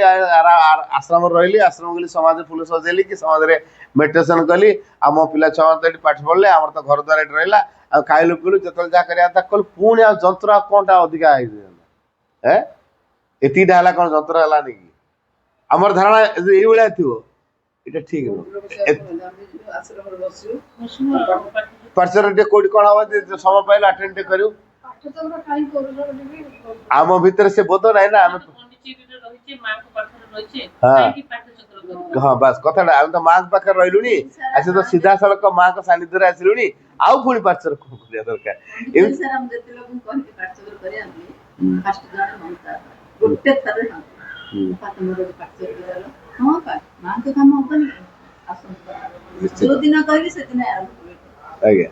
ଆଶ୍ରମରେ ରହିଲି, ଆଶ୍ରମ ଗଲି, ସମାଜରେ ଫୁଲ ସଜେଇଲି କି ସମାଜରେ ମେଡିଟେସନ କଲି, ଆଉ ମୋ ପିଲା ଛୁଆ ତ ଏଠି ପାଠ ପଢିଲେ, ଆମର ତ ଘର ଦ୍ୱାର ଏଠି ରହିଲା, ଆଉ ଖାଇଲୁ ପିଇଲୁ, ଯେତେବେଳେ ଯାହା କରିବା କଥା କଲୁ, ପୁଣି ଆଉ ଯନ୍ତ୍ର ଆଉ କଣଟା ଅଧିକା ହେଇଯାନ୍ତା? ଏତିକିଟା ହେଲା କଣ ଯନ୍ତ୍ର ହେଲାନି କି? ଆମର ଧାରଣା ଯଦି ଏଇଭଳିଆ ଥିବ ଏଇଟା ଠିକ ନୁହଁ। ପାଠଶାଳ ଟିକେ କୋଉଠି କଣ ହବ, ସମୟ ପାଇଲେ ଆଟେଣ୍ଡ ଟିକେ କରିବୁ, ଆମ ଭିତରେ ସେ ବୋଧ ନାହିଁ ନା। ଆମେ ହଁ ବାସ୍ କଥାଟା, ଆମେ ତ ମାଙ୍କ ପାଖରେ ରହିଲୁଣି, ଆସି ତ ସିଧାସଳଖ ମାଙ୍କ ସାନ୍ନିଧ୍ୟରେ ଆସିଲୁଣି, ଆଉ ପୁଣି ପାଠଶାଳ କଣ କରିବା ଦରକାର? ଆଜ୍ଞା,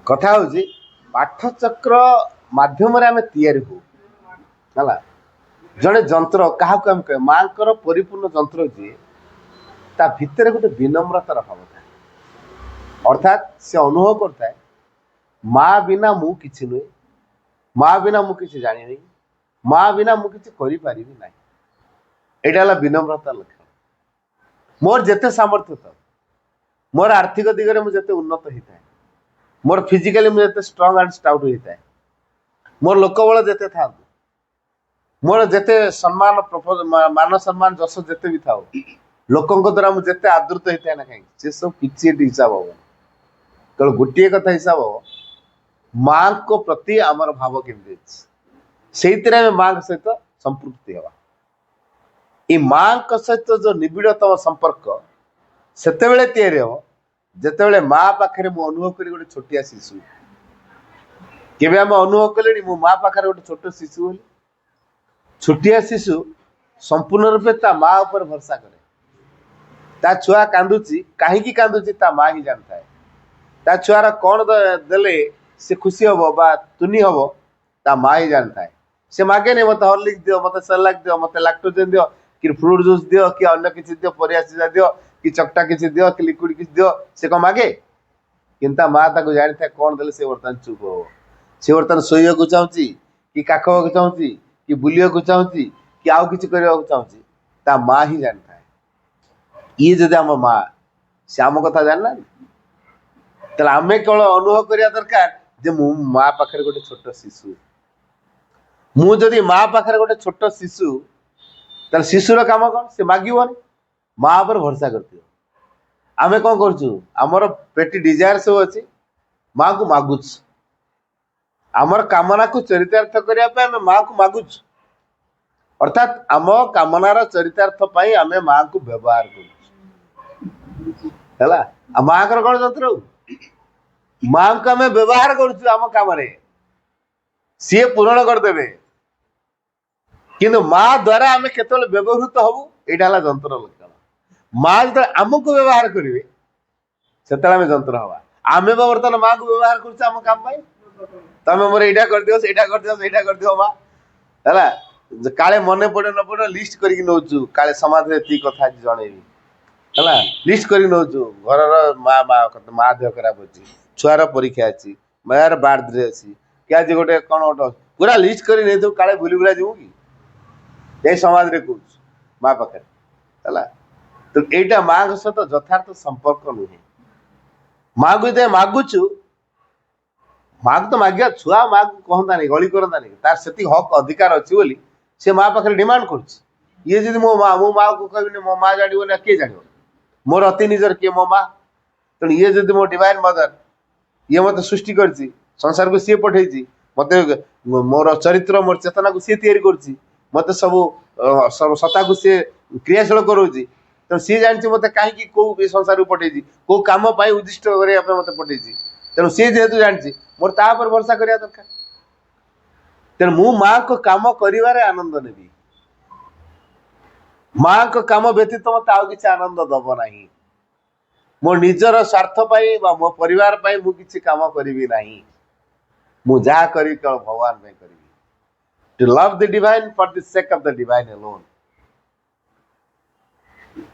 କଥା ହଉଛି ପାଠଚକ୍ର ମାଧ୍ୟମରେ ଆମେ ତିଆରି ହଉ ହେଲା। ଜଣେ ଯନ୍ତ୍ର କାହାକୁ ଆମେ କହିବା, ମାଙ୍କର ପରିପୂର୍ଣ୍ଣ ଯନ୍ତ୍ର ଯିଏ, ତା ଭିତରେ ଗୋଟେ ବିନମ୍ରତାର ଭାବ ଥାଏ, ଅର୍ଥାତ୍ ସେ ଅନୁଭବ କରିଥାଏ ମା ବିନା ମୁଁ କିଛି ନୁହେଁ, ମା ବିନା ମୁଁ କିଛି ଜାଣିନି, ମା ବିନା ମୁଁ କିଛି କରିପାରିବି ନାହିଁ। ଏଇଟା ହେଲା ବିନମ୍ରତା ଲକ୍ଷଣ। ମୋର ଯେତେ ସାମର୍ଥ୍ୟ ଥାଉ, ମୋର ଆର୍ଥିକ ଦିଗରେ ମୁଁ ଯେତେ ଉନ୍ନତ ହେଇଥାଏ, ମୋର ଫିଜିକାଲି ମୁଁ ଯେତେ ଷ୍ଟ୍ରଙ୍ଗ ଆଣ୍ଡ ଷ୍ଟାଉଟ୍ ହେଇଥାଏ, ମୋର ଲୋକବଳ ଯେତେ ଥାଆନ୍ତୁ, ମୋର ଯେତେ ସମ୍ମାନ ମାନ ସମ୍ମାନ ଯଶ ଯେତେ ବି ଥାଉ, ଲୋକଙ୍କ ଦ୍ୱାରା ମୁଁ ଯେତେ ଆଦୃତ ହେଇଥାଏ ନା କାହିଁକି, ସେ ସବୁ କିଛି ଏଠି ହିସାବ ହବନି। ତେଣୁ ଗୋଟିଏ କଥା ହିସାବ ହବ, ମାଙ୍କ ପ୍ରତି ଆମର ଭାବ କେମିତି ଅଛି, ସେଇଥିରେ ଆମେ ମାଙ୍କ ସହିତ ସମ୍ପୃକ୍ତି ହେବା। ଏଇ ମାଙ୍କ ସହିତ ଯୋଉ ନିବିଡ଼ତମ ସମ୍ପର୍କ ସେତେବେଳେ ତିଆରି ହବ ଯେତେବେଳେ ମା ପାଖରେ ମୁଁ ଅନୁଭବ କରି ଗୋଟେ ଛୋଟିଆ ଶିଶୁ। କେବେ ଆମେ ଅନୁଭବ କଲେଣି ମୋ ମା ପାଖରେ ଗୋଟେ ଛୋଟ ଶିଶୁ ବୋଲି? ଛୋଟିଆ ଶିଶୁ ସମ୍ପୂର୍ଣ୍ଣ ରୂପେ ତା ମା ଉପରେ ଭରସା କରେ। ତା ଛୁଆ କାନ୍ଦୁଛି, କାହିଁକି କାନ୍ଦୁଛି ତା ମା ହିଁ ଜାଣିଥାଏ। ତା ଛୁଆର କଣ ଦେଲେ ସେ ଖୁସି ହବ ବା ତୁନି ହବ, ତା ମା ହିଁ ଜାଣିଥାଏ। ସେ ମାଗେନି ମତେ ହରଲିକ୍ସ ଦିଅ, ମତେ ସେରେଲାକ୍ ଦିଅ, ମତେ ଲାକ୍ଟୋଜେନ ଦିଅ, କି ଫ୍ରୁଟ ଜୁସ୍ ଦିଅ, କି ଅନ୍ୟ କିଛି ଦିଅ, ପରିବା ସିଝା ଦିଅ, कि चकटा किसी दियो कि लिक्विड किसी दियो से कौन मागे किंता माँ ताको जानी था कौन देले से बर्तमान चुप हो से बर्तमान शोइया को चाहूची कि काख को चाहूची कि बुलिया को चाहूची कि आउ किछि करबा को चाहूची ता माँ ही जानी था ये जदि आम माँ से आम कथा जानना ताले आमे केवल अनुभव करिया दरकार जे मु माँ पाखरे गोटे छोट शिशु मु जदि माँ पाखरे गोटे छोट शिशु ताले शिशुर काम कौन से मागिबनी माँ पर भरोसा करथियो आमे कौन करछु हमर पेटी डिजायर सब अछि माँ को मागुछ हमर कामना को चरितार्थ करिया पे आमे माँ को मागुछ अर्थात आम कामनार चरितार्थ पाई आमे माँ को व्यवहार करूछु हैला आ माँ कर कोन जंत्र माँ को आमे व्यवहार करूछु आम काम रे सी पूर्ण कर देबे किंतु माँ द्वारा आमे केतल व्यवहृत हबु एटा हला जंत्र लक्षण माँ जो आमको व्यवहार करेंगे से जंत्र हवा आमे बर्तमान माँ को व्यवहार कर आम काम तुम मोर यहाँ कर दियो सेटा कर दियो सेटा कर दियो माँ है काले मन पड़े न पड़े लिस्ट करके नौचु काले समाज में एति कथा जनइबी है लिस्ट करके नौचु घर माँ माँ माँ देह खराब अच्छी छुआर परीक्षा अच्छी मार बार्थडे अच्छी क्या आज गोटे कौन गोटे पूरा लिस्ट कर नहीं काले बुली बुला जीवु कि यही समाज रे कहूँ माँ पाखे है तो एटा माँ सहित यथार्थ संपर्क नुहे माँ को जो मागुचु माँ को तो मागिया छुआ माँ को कहता नहीं गली करता नहीं तार से हक अधिकार अच्छी बोली से माँ पाखे डिमांड कर ये जी मो माँ को कहबी मो माँ जान ना किए जान मोर अति निजर किए मो माँ तेणु ये जब मो डिवाइन मदर ये मत सृष्टि कर संसार को सी पठे मत मोर चरित्र मोर चेतना को सी तैयारी कर मत सब सत्ता को सी क्रियाशील करोची तेणु सी जानी मत कहीं कौ संसार को पठे कौ कम उद्दिष्ट करने मत पठे तेणु सी जेहेतु जानी मोर तापर भरोसा करिया दरकार तेणु मु माँ को काम करिवारे आनंद नेबी माँ को काम व्यतीत मत आउ किसी आनंद दब नहीं मो निजर स्वार्थ पाई बा मो परिवार पाई मु किसी काम करिवि नहीं मु जहा करी केवल भगवान पे करिवि to love the divine for the sake of the divine alone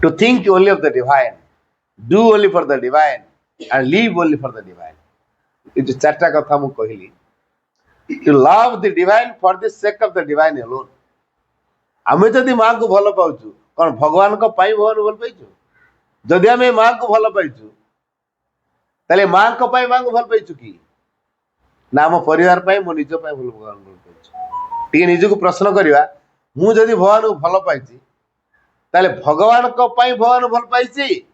to think only of the divine, do only for the divine, and live only for the divine. ये जो चार्टा कथा मु कहली, to love the divine for the sake of the divine alone. आमे जदि माँ को भल पाउछु, कौन भगवान को पाई भगवान भल पाइछु? जदि आमे माँ को भल पाइछु, ताले माँ को पाई माँ को भल पाइछु की? ना मो परिवार पाई मो निज पाई भल भगवान भल पाइछु. टी निज को प्रश्न करिवा, मु जदि भगवान को भल पाइछि ताले भगवान को पाई भगवान भल पाइछि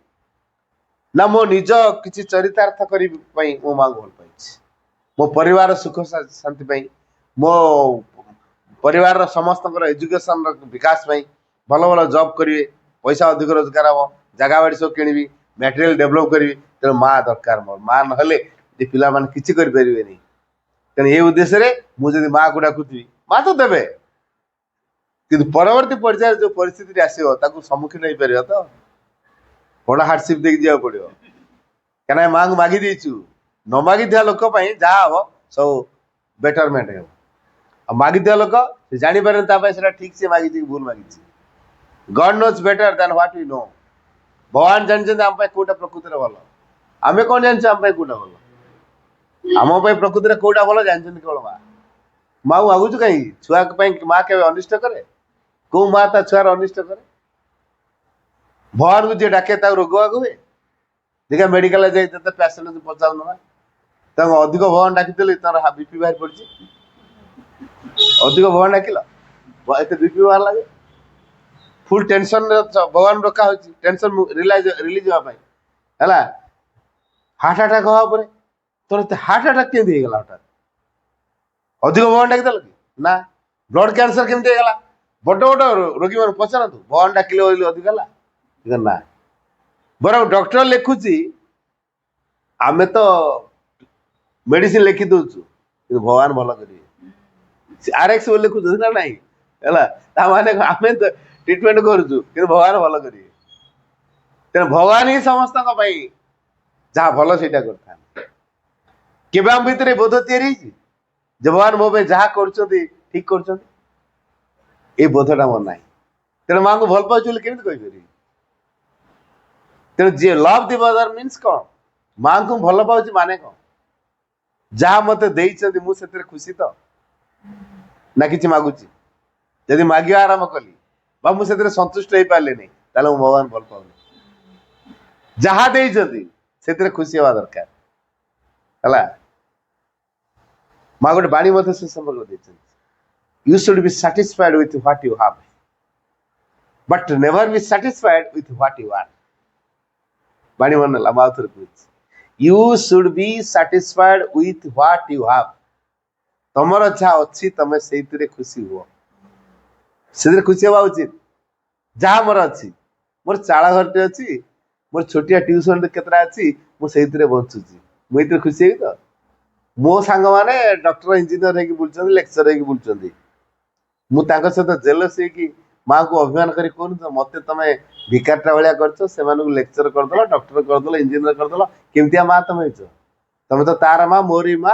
ना मो निज किछि चरितार्थ करी पाई मो मां भल पाइछि मो परिवार सुख शांति पाई मो परिवार समस्त एजुकेशन विकास पाई भल भल जॉब करिवे पैसा अधिक रोजगार हम जगह बाड़ी सब किनिबी मटेरियल डेवलप करी तेणु माँ दरकार मोर माँ नहले पिला माने किछि करि परिबेनी तेणु ये उद्देश्य रे मु जदि माँ को डाकुथि माँ तो देबे किंतु परवर्ती पर्याय जो परिस्थिति आसो ताकू सम्मुखीन हो पार तो बड़ा हार्डशिप देख जा पड़ो क्या माँ को मागी देचु न मागी लोक जहाँ हम सब बेटरमेंट हो मागी लोक जापारे ठीक से मागी भूल मागी God knows better than what we know भगवान जानते आम कौटा प्रकृति भल आम कौन जान आम कौटा भल आम प्रकृति कौटा भल जानते केवल माँ माँ को मागुचु कहीं छुआ माँ के अनिष्ट करे कौ माँ ता छुआर अनिष्ट करे भगवान को जी डाके रोग बाग हुए देखा मेडिकल जाते पेसेंट पचार ना अधिक भगवान डाकिदेली तार बीपी बाहर पड़ी अधिक भगवान डाकिल एत बीपी बाहर लगे फुल टेंशन भगवान रखा हो टेंशन रिलीज है हार्ट अटैक हवा पर तोर हार्ट अटैक केमती होगा हठात अधिक भगवान डाकिदेल कि ना ब्लड कैंसर केमती होगा बड़ बड़ रोगी मैंने पचारतु भगवान डाकिले अधिक है ना बर डॉक्टर लिखुची आमे तो मेडिसिन लिखि दउछु भगवान भल करिवे आरएक्स लिखुछ ना नहीं है माने आमे तो ट्रीटमेंट करूछु कि भगवान भल करिवे तेणु भगवान ही समस्त जहाँ भल से केबे आम भितर बोध तैयारी भगवान मो जहाँ कर ठीक कर बोधटा मोर ना तेणु माँ को भल पाऊँ केमी कहीपर ତେଣୁ ଯିଏ ଲଭ୍ ଦି ମଦର ମିନ୍ସ କ'ଣ? ମାଙ୍କୁ ଭଲ ପାଉଛି ମାନେ କ'ଣ? ଯାହା ମତେ ଦେଇଛନ୍ତି ମୁଁ ସେଥିରେ ଖୁସି ତ, ନା କିଛି ମାଗୁଛି? ଯଦି ମାଗିବା ଆରମ୍ଭ କଲି ବା ମୁଁ ସେଥିରେ ସନ୍ତୁଷ୍ଟ ହେଇପାରିଲିନି, ତାହେଲେ ମୁଁ ଭଗବାନ ଭଲ ପାଉନି। ଯାହା ଦେଇଛନ୍ତି ସେଥିରେ ଖୁସି ହେବା ଦରକାର ହେଲା। ମା ଗୋଟେ ବାଣୀ ମଧ୍ୟ ସେ ସମ୍ପର୍କ ଦେଇଛନ୍ତି, you should be satisfied with what you have but never be satisfied with what you are. ବାଣୀ ମନେ ହେଲା, ମା ଥରେ କହୁଛି, you should be satisfied with what you have. ତମର ଯାହା ଅଛି ତମେ ସେଇଥିରେ ଖୁସି ହୁଅ, ସେଥିରେ ଖୁସି ହେବା ଉଚିତ। ଯାହା ମୋର ଅଛି, ମୋର ଚାଳ ଘରଟେ ଅଛି, ମୋର ଛୋଟିଆ ଟ୍ୟୁସନ କେତେଟା ଅଛି, ମୁଁ ସେଇଥିରେ ବଞ୍ଚୁଛି, ମୁଁ ଏଇଥିରେ ଖୁସି ହେବି ତ? ମୋ ସାଙ୍ଗମାନେ ଡକ୍ଟର ଇଞ୍ଜିନିୟର ହେଇକି ବୁଲୁଛନ୍ତି, ଲେକ୍ଚର ହେଇକି ବୁଲୁଛନ୍ତି, ମୁଁ ତାଙ୍କ ସହିତ ଜେଲସ୍ ହେଇକି ମାଆକୁ ଅଭିମାନ କରି କହୁନି ତ ମତେ ତମେ ଭିକାରଟା ଭଳିଆ କରିଛ, ସେମାନଙ୍କୁ ଲେକ୍ଚର କରିଦେଲ, ଡକ୍ଟର କରିଦେଲ, ଇଞ୍ଜିନିୟର କରିଦେଲ, କେମିତିଆ ମା ତମେ ହେଇଛ? ତମେ ତ ତାର ମା, ମୋରି ମା,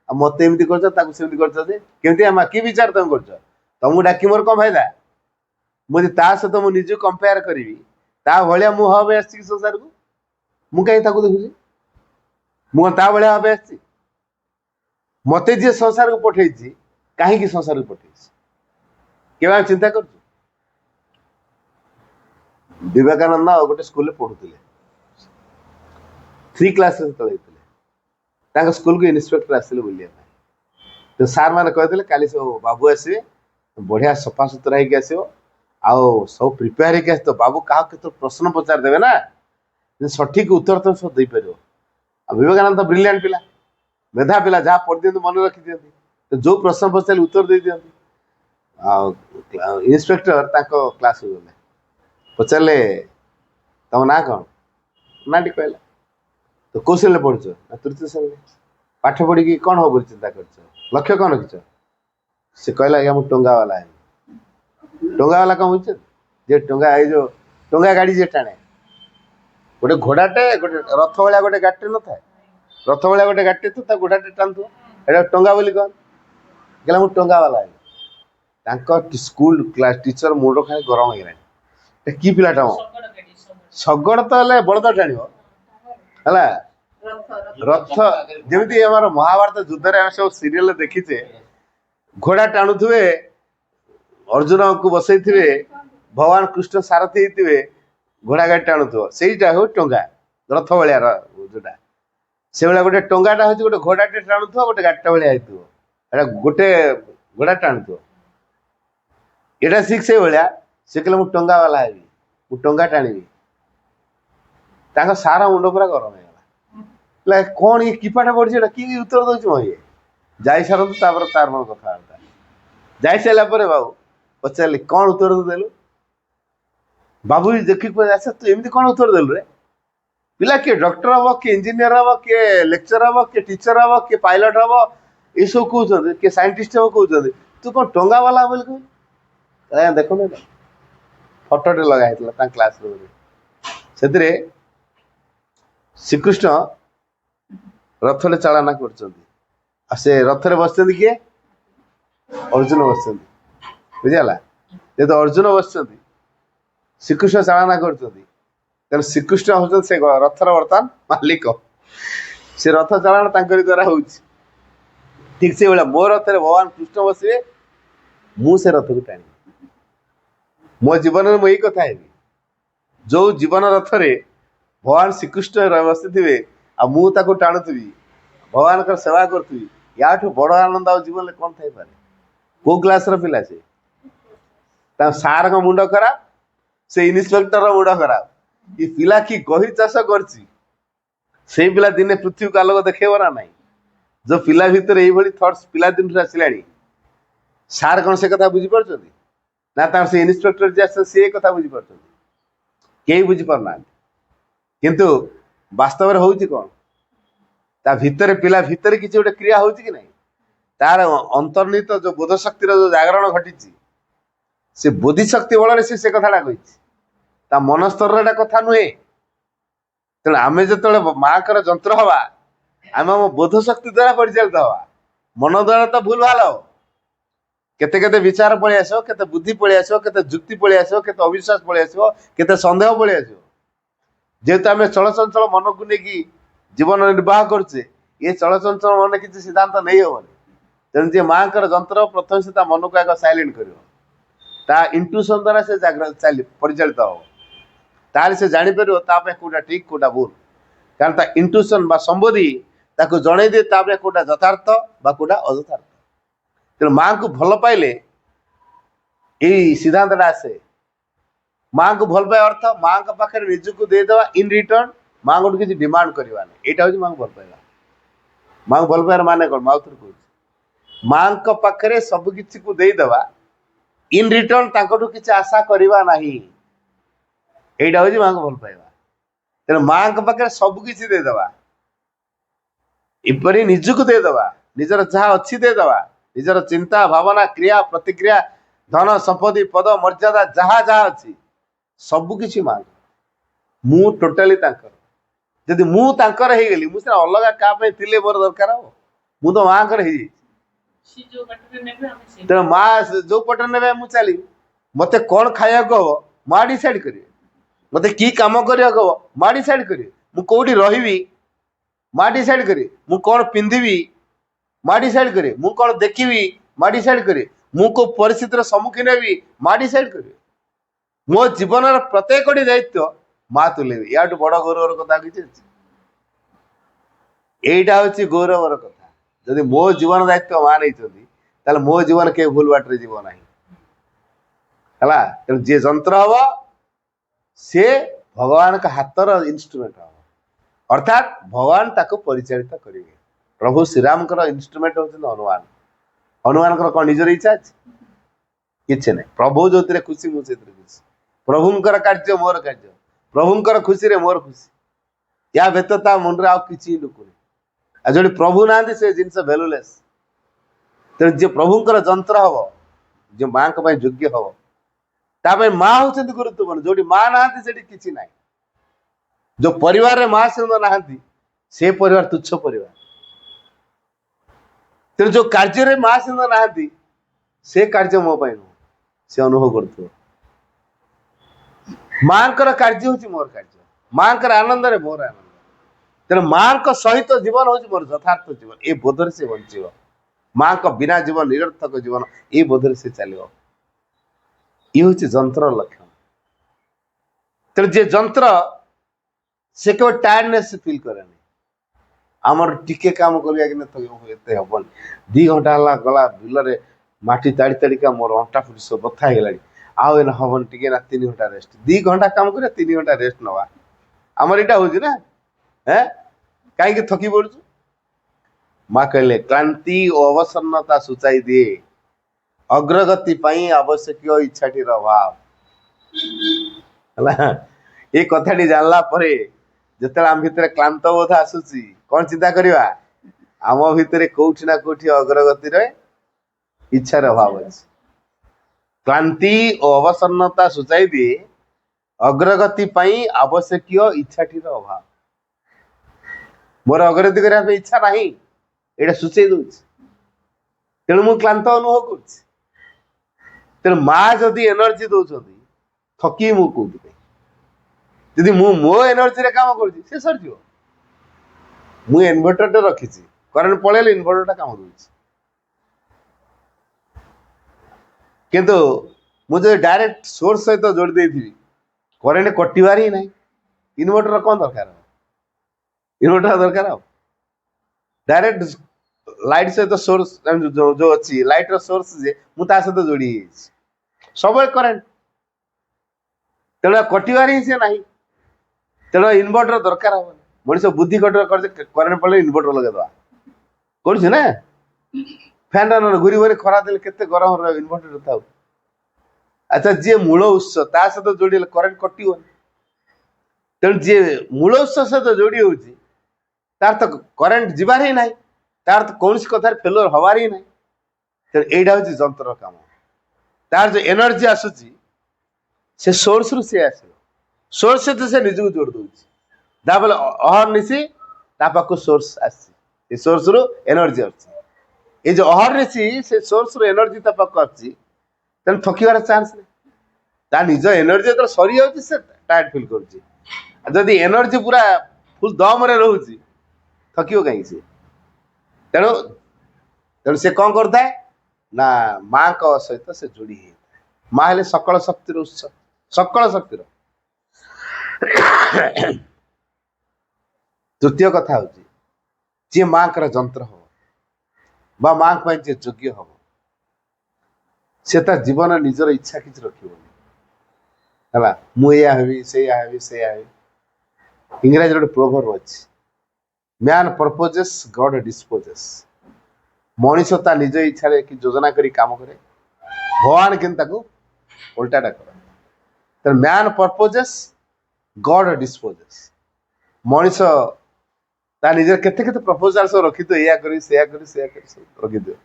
ଆଉ ମତେ ଏମିତି କରିଛ, ତାକୁ ସେମିତି କରିଛ, ଯେ କେମିତିଆ ମା? କି ବିଚାର ତମେ କରୁଛ? ତମକୁ ଡାକି ମୋର କ'ଣ ଫାଇଦା? ମୁଁ ଯଦି ତା ସହିତ ମୁଁ ନିଜକୁ କମ୍ପେୟାର କରିବି, ତା ଭଳିଆ ମୁଁ ହବା ପାଇଁ ଆସିଛି କି ସଂସାରକୁ? ମୁଁ କାହିଁକି ତାକୁ ଦେଖୁଛି? ମୁଁ କ'ଣ ତା ଭଳିଆ ହବା ପାଇଁ ଆସିଛି? ମତେ ଯିଏ ସଂସାରକୁ ପଠେଇଛି, କାହିଁକି ସଂସାରକୁ ପଠେଇଛି କେବେ ଆମେ ଚିନ୍ତା କରୁଛୁ? ବିବେକାନନ୍ଦ ଗୋଟେ ସ୍କୁଲରେ ପଢୁଥିଲେ, 3 କ୍ଲାସରେ ଯେତେବେଳେ ହେଇଥିଲେ, ତାଙ୍କ ସ୍କୁଲକୁ ଇନ୍ସପେକ୍ଟର ଆସିଲେ ବୁଲିବା ପାଇଁ। ତ ସାର୍ ମାନେ କହିଥିଲେ କାଲି ସବୁ ବାବୁ ଆସିବେ, ବଢିଆ ସଫାସୁତୁରା ହେଇକି ଆସିବ, ଆଉ ସବୁ ପ୍ରିପେୟାର ହେଇକି ଆସିଥିବ। ବାବୁ କାହାକୁ କେତେ ପ୍ରଶ୍ନ ପଚାରି ଦେବେ ନା, ସଠିକ ଉତ୍ତର ତମେ ସବୁ ଦେଇପାରିବ। ଆଉ ବିବେକାନନ୍ଦ ବ୍ରିଲିଆଣ୍ଟ ପିଲା, ମେଧା ପିଲା, ଯାହା ପଢିଦିଅନ୍ତି ମନେ ରଖିଦିଅନ୍ତି, ଯୋଉ ପ୍ରଶ୍ନ ପଚାରିଲେ ଉତ୍ତର ଦେଇଦିଅନ୍ତି। ଆଉ ଇନ୍ସପେକ୍ଟର ତାଙ୍କ କ୍ଲାସକୁ ଗଲେ, ପଚାରିଲେ ତମ ନାଁ କ'ଣ? ନାଁଟି କହିଲା। ତ କୋଉ ଶ୍ରେଣୀରେ ପଢୁଛ? ନା 3ୟ ଶ୍ରେଣୀରେ। ପାଠ ପଢିକି କ'ଣ ହବ ବୋଲି ଚିନ୍ତା କରିଛ? ଲକ୍ଷ୍ୟ କ'ଣ ରଖିଛ? ସେ କହିଲା ଆଜ୍ଞା ମୁଁ ଟଙ୍ଗାବାଲା ହେବି। ଟଙ୍ଗାବାଲା କ'ଣ ବୁଝୁଛନ୍ତି? ଯେ ଟଙ୍କା, ଏଇ ଯୋଉ ଟଙ୍କା ଗାଡି ଯିଏ ଟାଣେ, ଗୋଟେ ଘୋଡାଟେ, ଗୋଟେ ରଥ ଭଳିଆ ଗୋଟେ ଗାଡ଼ିଟେ ନଥାଏ, ରଥ ଭଳିଆ ଗୋଟେ ଗାଡ଼ିଟେ ଥିବ, ତା ଘୋଡାଟେ ଟାଣୁଥିବ, ଏଇଟା ଟଙ୍କା ବୋଲି କହନ୍ତି। କହିଲା ମୁଁ ଟଙ୍ଗାବାଲା ହେବି। ତାଙ୍କ ସ୍କୁଲ କ୍ଲାସ ଟିଚର ମୁଣ୍ଡ ଖାଲି ଗରମ ହେଇଗଲାଣି, କି ପିଲାଟା ମ, ଶଗଡ଼ ତ ହେଲେ ବଳଦ ଟାଣିବ ହେଲା, ରଥ ଯେମିତି ଆମର ମହାଭାରତ ଯୁଦ୍ଧରେ ଆମେ ସବୁ ସିରିଏଲ ଦେଖିଛେ, ଘୋଡା ଟାଣୁଥିବେ, ଅର୍ଜୁନକୁ ବସେଇଥିବେ, ଭଗବାନ କୃଷ୍ଣ ସାରଥୀ ହେଇଥିବେ, ଘୋଡା ଗାଡି ଟାଣୁଥିବ, ସେଇଟା ହଉ ଟଙ୍କା, ରଥ ଭଳିଆ ଯୋଉଟା। ସେଇଭଳିଆ ଗୋଟେ ଟଙ୍ଗାଟା ହଉଛି ଗୋଟେ ଘୋଡାଟେ ଟାଣୁଥିବ, ଗୋଟେ ଗାଡିଟା ଭଳିଆ ହେଇଥିବ, ଏଟା ଗୋଟେ ଘୋଡା ଟାଣୁଥିବ। ଏଇଟା ଠିକ ସେଇଭଳିଆ। ସେ କହିଲେ ମୁଁ ଟଙ୍କା ବାଲା ହେବି, ମୁଁ ଟଙ୍କା ଟାଣିବି। ତାଙ୍କ ସାରା ମୁଣ୍ଡ ପୁରା ଗରମ ହେଇଗଲା, କ'ଣ ଇଏ କି ପାଠ ପଢିଛି, ଏଟା କି ଉତ୍ତର ଦଉଛି ମ ଇଏ? ଯାଇସାରନ୍ତୁ, ତାପରେ ତାର ମୋର କଥାବାର୍ତ୍ତା। ଯାଇସାରିଲା ପରେ ବାବୁ ପଚାରିଲି କ'ଣ ଉତ୍ତର ଦେଲୁ? ବାବୁ ଦେଖିକି ଆଚ୍ଛା ତୁ ଏମିତି କ'ଣ ଉତ୍ତର ଦେଲୁ ରେ? ପିଲା କିଏ ଡକ୍ଟର ହବ, କିଏ ଇଞ୍ଜିନିୟର ହବ, କିଏ ଲେକ୍ଚର ହବ, କିଏ ଟିଚର ହବ, କିଏ ପାଇଲଟ ହବ, ଏସବୁ କହୁଛନ୍ତି, କିଏ ସାଇଣ୍ଟିଷ୍ଟ ହବ କହୁଛନ୍ତି, ତୁ କ'ଣ ଟଙ୍କା ବାଲା ବୋଲି କହିଲୁ? ଆଜ୍ଞା ଦେଖନ୍ତୁ, ଏଇଟା ଫଟୋଟେ ଲଗା ହେଇଥିଲା ତାଙ୍କ କ୍ଲାସ ରୁମରେ, ସେଥିରେ ଶ୍ରୀକୃଷ୍ଣ ରଥରେ ଚାଳନା କରୁଛନ୍ତି, ଆଉ ସେ ରଥରେ ବସିଛନ୍ତି କିଏ? ଅର୍ଜୁନ ବସିଛନ୍ତି, ବୁଝିଗଲା? ଯେହେତୁ ଅର୍ଜୁନ ବସିଛନ୍ତି, ଶ୍ରୀକୃଷ୍ଣ ଚାଳନା କରୁଛନ୍ତି, ତେଣୁ ଶ୍ରୀକୃଷ୍ଣ ହଉଛନ୍ତି ସେ ରଥର ବର୍ତ୍ତମାନ ମାଲିକ। ସେ ରଥ ଚାଳନା ତାଙ୍କରି ଦ୍ୱାରା ହଉଛି। ଠିକ ସେଇଭଳିଆ ମୋ ରଥରେ ଭଗବାନ କୃଷ୍ଣ ବସିବେ, ମୁଁ ସେ ରଥକୁ ଟାଣିବି। ମୋ ଜୀବନରେ ମୁଁ ଏଇ କଥା ହେବି, ଯୋଉ ଜୀବନ ରଥରେ ଭଗବାନ ଶ୍ରୀକୃଷ୍ଣ ବସିଥିବେ ଆଉ ମୁଁ ତାକୁ ଟାଣୁଥିବି, ଭଗବାନଙ୍କର ସେବା କରୁଥିବି, ୟାଠୁ ବଡ ଆନନ୍ଦ ଆଉ ଜୀବନରେ କ'ଣ ଥାଇପାରେ? କୋଉ କ୍ଲାସର ପିଲା ସେ? ତାଙ୍କ ସାରଙ୍କ ମୁଣ୍ଡ ଖରାପ, ସେ ଇନ୍ସପେକ୍ଟର ମୁଣ୍ଡ ଖରାପ, ଏ ପିଲା କି ଗହି ଚାଷ କରିଛି, ସେଇ ପିଲା ଦିନେ ପୃଥିବୀକୁ ଆଲୋକ ଦେଖେଇବ ନା ନାହିଁ? ଯୋଉ ପିଲା ଭିତରେ ଏଇଭଳି ଥଟ୍ସ ପିଲାଦିନରୁ ଆସିଲାଣି, ସାର୍ କ'ଣ ସେ କଥା ବୁଝିପାରୁଛନ୍ତି? ନା ତାଙ୍କର ସେ ଇନ୍ସପେକ୍ଟର ଯିଏ ଆସିଛନ୍ତି ସେ କଥା ବୁଝିପାରୁଛନ୍ତି? କେହି ବୁଝିପାରୁନାହାନ୍ତି। କିନ୍ତୁ ବାସ୍ତବରେ ହଉଛି କ'ଣ? ତା ଭିତରେ, ପିଲା ଭିତରେ କିଛି ଗୋଟେ କ୍ରିୟା ହଉଛି କି ନାହିଁ? ତାର ଅନ୍ତର୍ନିହିତ ଯୋଉ ବୋଧ ଶକ୍ତିର ଯୋଉ ଜାଗରଣ ଘଟିଛି, ସେ ବୋଧିଶକ୍ତି ବଳରେ ସେ କଥାଟା କହିଛି, ତା ମନ ସ୍ତରର ଏଟା କଥା ନୁହେଁ। ତେଣୁ ଆମେ ଯେତେବେଳେ ମାଙ୍କର ଯନ୍ତ୍ର ହବା, ଆମେ ଆମ ବୋଧ ଶକ୍ତି ଦ୍ୱାରା ପରିଚାଳିତ ହବା, ମନ ଦ୍ୱାରା ତ ଭୁଲ ଭାଲ ହବ, କେତେ କେତେ ବିଚାର ପଳେଇ ଆସିବ, କେତେ ବୁଦ୍ଧି ପଳେଇ ଆସିବ, କେତେ ଯୁକ୍ତି ପଳେଇ ଆସିବ, କେତେ ଅବିଶ୍ୱାସ ପଳେଇ ଆସିବ, କେତେ ସନ୍ଦେହ ପଳେଇ ଆସିବ। जेहेतु आम चलचंचल मन को लेकिन जीवन निर्वाह करछे ये चलचंचल मन किसी सिद्धांत नहीं हेनी तेणु जी माँ जंत्र प्रथम से मन को आग साइलेंट कर इंट्यूशन द्वारा से जागृत परिचालित हम तार से जापर कौटा ठीक कौटा भूल कारण ता इंट्यूशन बा संबोधि ताको जड़े दिए कौटा यथार्थ बा कौटा अयथार्थ तेणु माँ को भल पाइले यही सिद्धांत आसे माँ को भल पाए अर्थ माँ पाखे निजक देदेवा इन रिटर्न माँ को किसी डिमांड करवा यहाँ हूँ माँ को भल पाइबा माँ को भल पाइबार माने कौन माँ कहूँ माँ पाखे सबकि को देदेवा इन रिटर्न किसी आशा करवा ना यहाँ हूँ माँ को भल पाइबा तेणु माँ पाखे सबकि देदेवा इपरी निजक देदेवा निजर जहाँ अच्छी देदेवा निजर चिंता भावना क्रिया प्रतिक्रिया धन संपत्ति पद मर्यादा जहाँ जहाँ अच्छी सबकि माँ मु टोटाली जदि मु तांकर हो गली मुझे अलग क्या मोर दरकार हो मु तो माँ तेणु माँ जो पटे ने मुझे चली मत कौन खाया हम माँ डिसाइड करें मत कि कम करने माँ डिसाइड करें मु कौटी रही माँ डिसाइड करे मु कौन पिंधिबी माँ डिसाइड करे मु कौन देखी माँ डिसाइड करे मु को परिस्थितिर सम्मुखीन हेबी माँ डिसाइड करे मो जीवन प्रत्येक दायित्व माँ तुलेबी या बड़ गौरवर कथा किसी यहाँ हूँ गौरवर कथा जदि मो जीवन दायित्व माँ नहीं मो जीवन के भूल बाटे जीव ना है तेणु जी जंत्र हम सी भगवान का हाथर इन्स्ट्रुमेंट हम अर्थात भगवान ताको परिचालित करेंगे प्रभु श्रीराम इन्स्ट्रुमेंट होते हनुमान हनुमान कौन निजर इच्छा अच्छे कि ना प्रभु जो खुशी मुझे खुशी प्रभुंकर कार्य मोर कार्य प्रभुंकर खुशी रे मोर खुशी या व्यतीत मन आउ कि लुकुनी जो प्रभु ना से जिन भैल्यूलेस तेणु जी प्रभुंकर जंत्र हम जो माँ योग्य हम ताप माँ हूँ गुरुत्वपूर्ण जो माँ ना कि ना जो परिवार माँ सुंदर ना से परिवार तुच्छ परिवार तेणु जो कार्य माँ सुंदर ना से कार्य मो नुह से अनुभव कर माँ कार्य हूँ मोर कार्य माँ आनंद रे मोर आनंद तेणु माँ सहित जीवन हूँ मोर यथार्थ जीवन ये बोधर से बंचो माँ को बिना जीवन निरर्थक जीवन ये बोधर से चलो ये हूँ जंत्र लक्षण तेणु जे जंत्र से केवल टायर्डनेस फील करे आमर टिके काम करते हम 2 घंटा गला बिल माटी ताड़ी ताड़िका मोर अंटा फुटी सब बथा है आउ हम टे ना 3 घंटा रेस्ट 2 घंटा काम कर 3 घंटा रेस्ट नवा आमर यहाँ हूँ ना है कहीं थकी पड़ू माँ कहले क्लांति और अवसन्नता सूचाई दिए अग्रगति आवश्यक इच्छाटी अभाव है ये कथाटी जानला परे जिते आम भितर क्लांत बोध आसूची कौन चिंता करवा आम भितर कौटी ना कौटी अग्रगति इच्छार अभाव अच्छे क्लांति और अवसन्नता सूचाई दिए अग्रगति आवश्यक इच्छाटी अभाव मोर अग्रगति करने इच्छा ना यहाँ सूचई दूच तेणु मु क्लांत अनुभव कर तेणु माँ जदि एनर्जी दौरान थकी मु कौटी यदि मो एनर्जी रे काम कर सर मु इन्वर्टर रखी करेन्ट पड़े इन्वर्टर काम दूसरी किंतु मुझे डायरेक्ट सोर्स सहित जोड़ देती करेन्ट कटिवार ही ना इन्वर्टर कौन दरकार इन्वर्टर दरकार डायरेक्ट लाइट सहित सोर्स जो अच्छी लाइट सोर्स जे मुझे सहित जोड़ी सब करेन्ट तेना कटिवार ही सी ना तेना इन्वर्टर दरकार हम मनीष बुद्धि करेन्ट पड़े इन्वर्टर लगेदा कर फैन घूरी खरा देले केते गरम इन्वर्टर था अच्छा जी मूल उत्स ता सहित जोड़ी करेन्ट कटो तेणु जी मूल उत्स सहित जोड़ी हो तार तो करेन्ट जीवार ही ना तार तो कौन कथार फेलुअर हबार ही ना तेणु यहाँ हूँ जंत्र काम तार जो एनर्जी आसूची से सोर्स रु सी आस सोर्स सहित से निजक जोड़ दूसरी अहर्निशी पाक सोर्स आसी सोर्स रु एनर्जी अच्छी ये जो अहर्निशी से सोर्स रु एनर्जी पाक अच्छी तेनाली थकिबार चान्स नहीं निज एनर्जी जो सरी जाऊँगी से टायर्ड फिल कर ଯଦି ଏନର୍ଜି ପୁରା ଫୁଲ ଦମରେ ରହୁଛି ଥକିବ କାହିଁକି ସେ? ତେଣୁ ତେଣୁ ସେ କଣ କରୁଥାଏ ନା ମାଙ୍କ ସହିତ ସେ ଯୋଡି ହେଇଥାଏ। ମା ହେଲେ ସକଳ ଶକ୍ତିର ଉତ୍ସ, ସକଳ ଶକ୍ତିର। ତୃତୀୟ କଥା ହଉଛି ଯିଏ ମାଙ୍କର ଯନ୍ତ୍ର ହବ ବା ମାଙ୍କ ପାଇଁ ଯିଏ ଯୋଗ୍ୟ ହବ ସେ ତା ଜୀବନ ନିଜର ଇଚ୍ଛା କିଛି ରଖିବନି ହେଲା। ମୁଁ ଏଇଆ ହେବି, ସେଇଆ ହେବି, ସେଇଆ ହେବି। ଇଂରାଜୀରେ ଗୋଟେ ପ୍ରୋଭର୍ବ ଅଛି, ମ୍ୟାନ୍ ପର୍ପୋଜେସ୍ ଗଡ୍ ଡିସ୍ପୋଜେସ୍। ମଣିଷ ତା ନିଜ ଇଚ୍ଛାରେ କି ଯୋଜନା କରି କାମ କରେ, ଭଗବାନ କିନ୍ତୁ ତାକୁ ଓଲଟାଟା କରେ। ତେଣୁ ମ୍ୟାନ୍ ପର୍ପୋଜେସ୍ ଗଡ୍ ଡିସ୍ପୋଜେସ୍। ମଣିଷ ତା ନିଜର କେତେ କେତେ ପ୍ରପୋଜାଲ ସବୁ ରଖିଥିବ, ଏଇଆ କରି ସେଇଆ କରି ସେଇଆ କରି ସବୁ ରଖିଥିବ,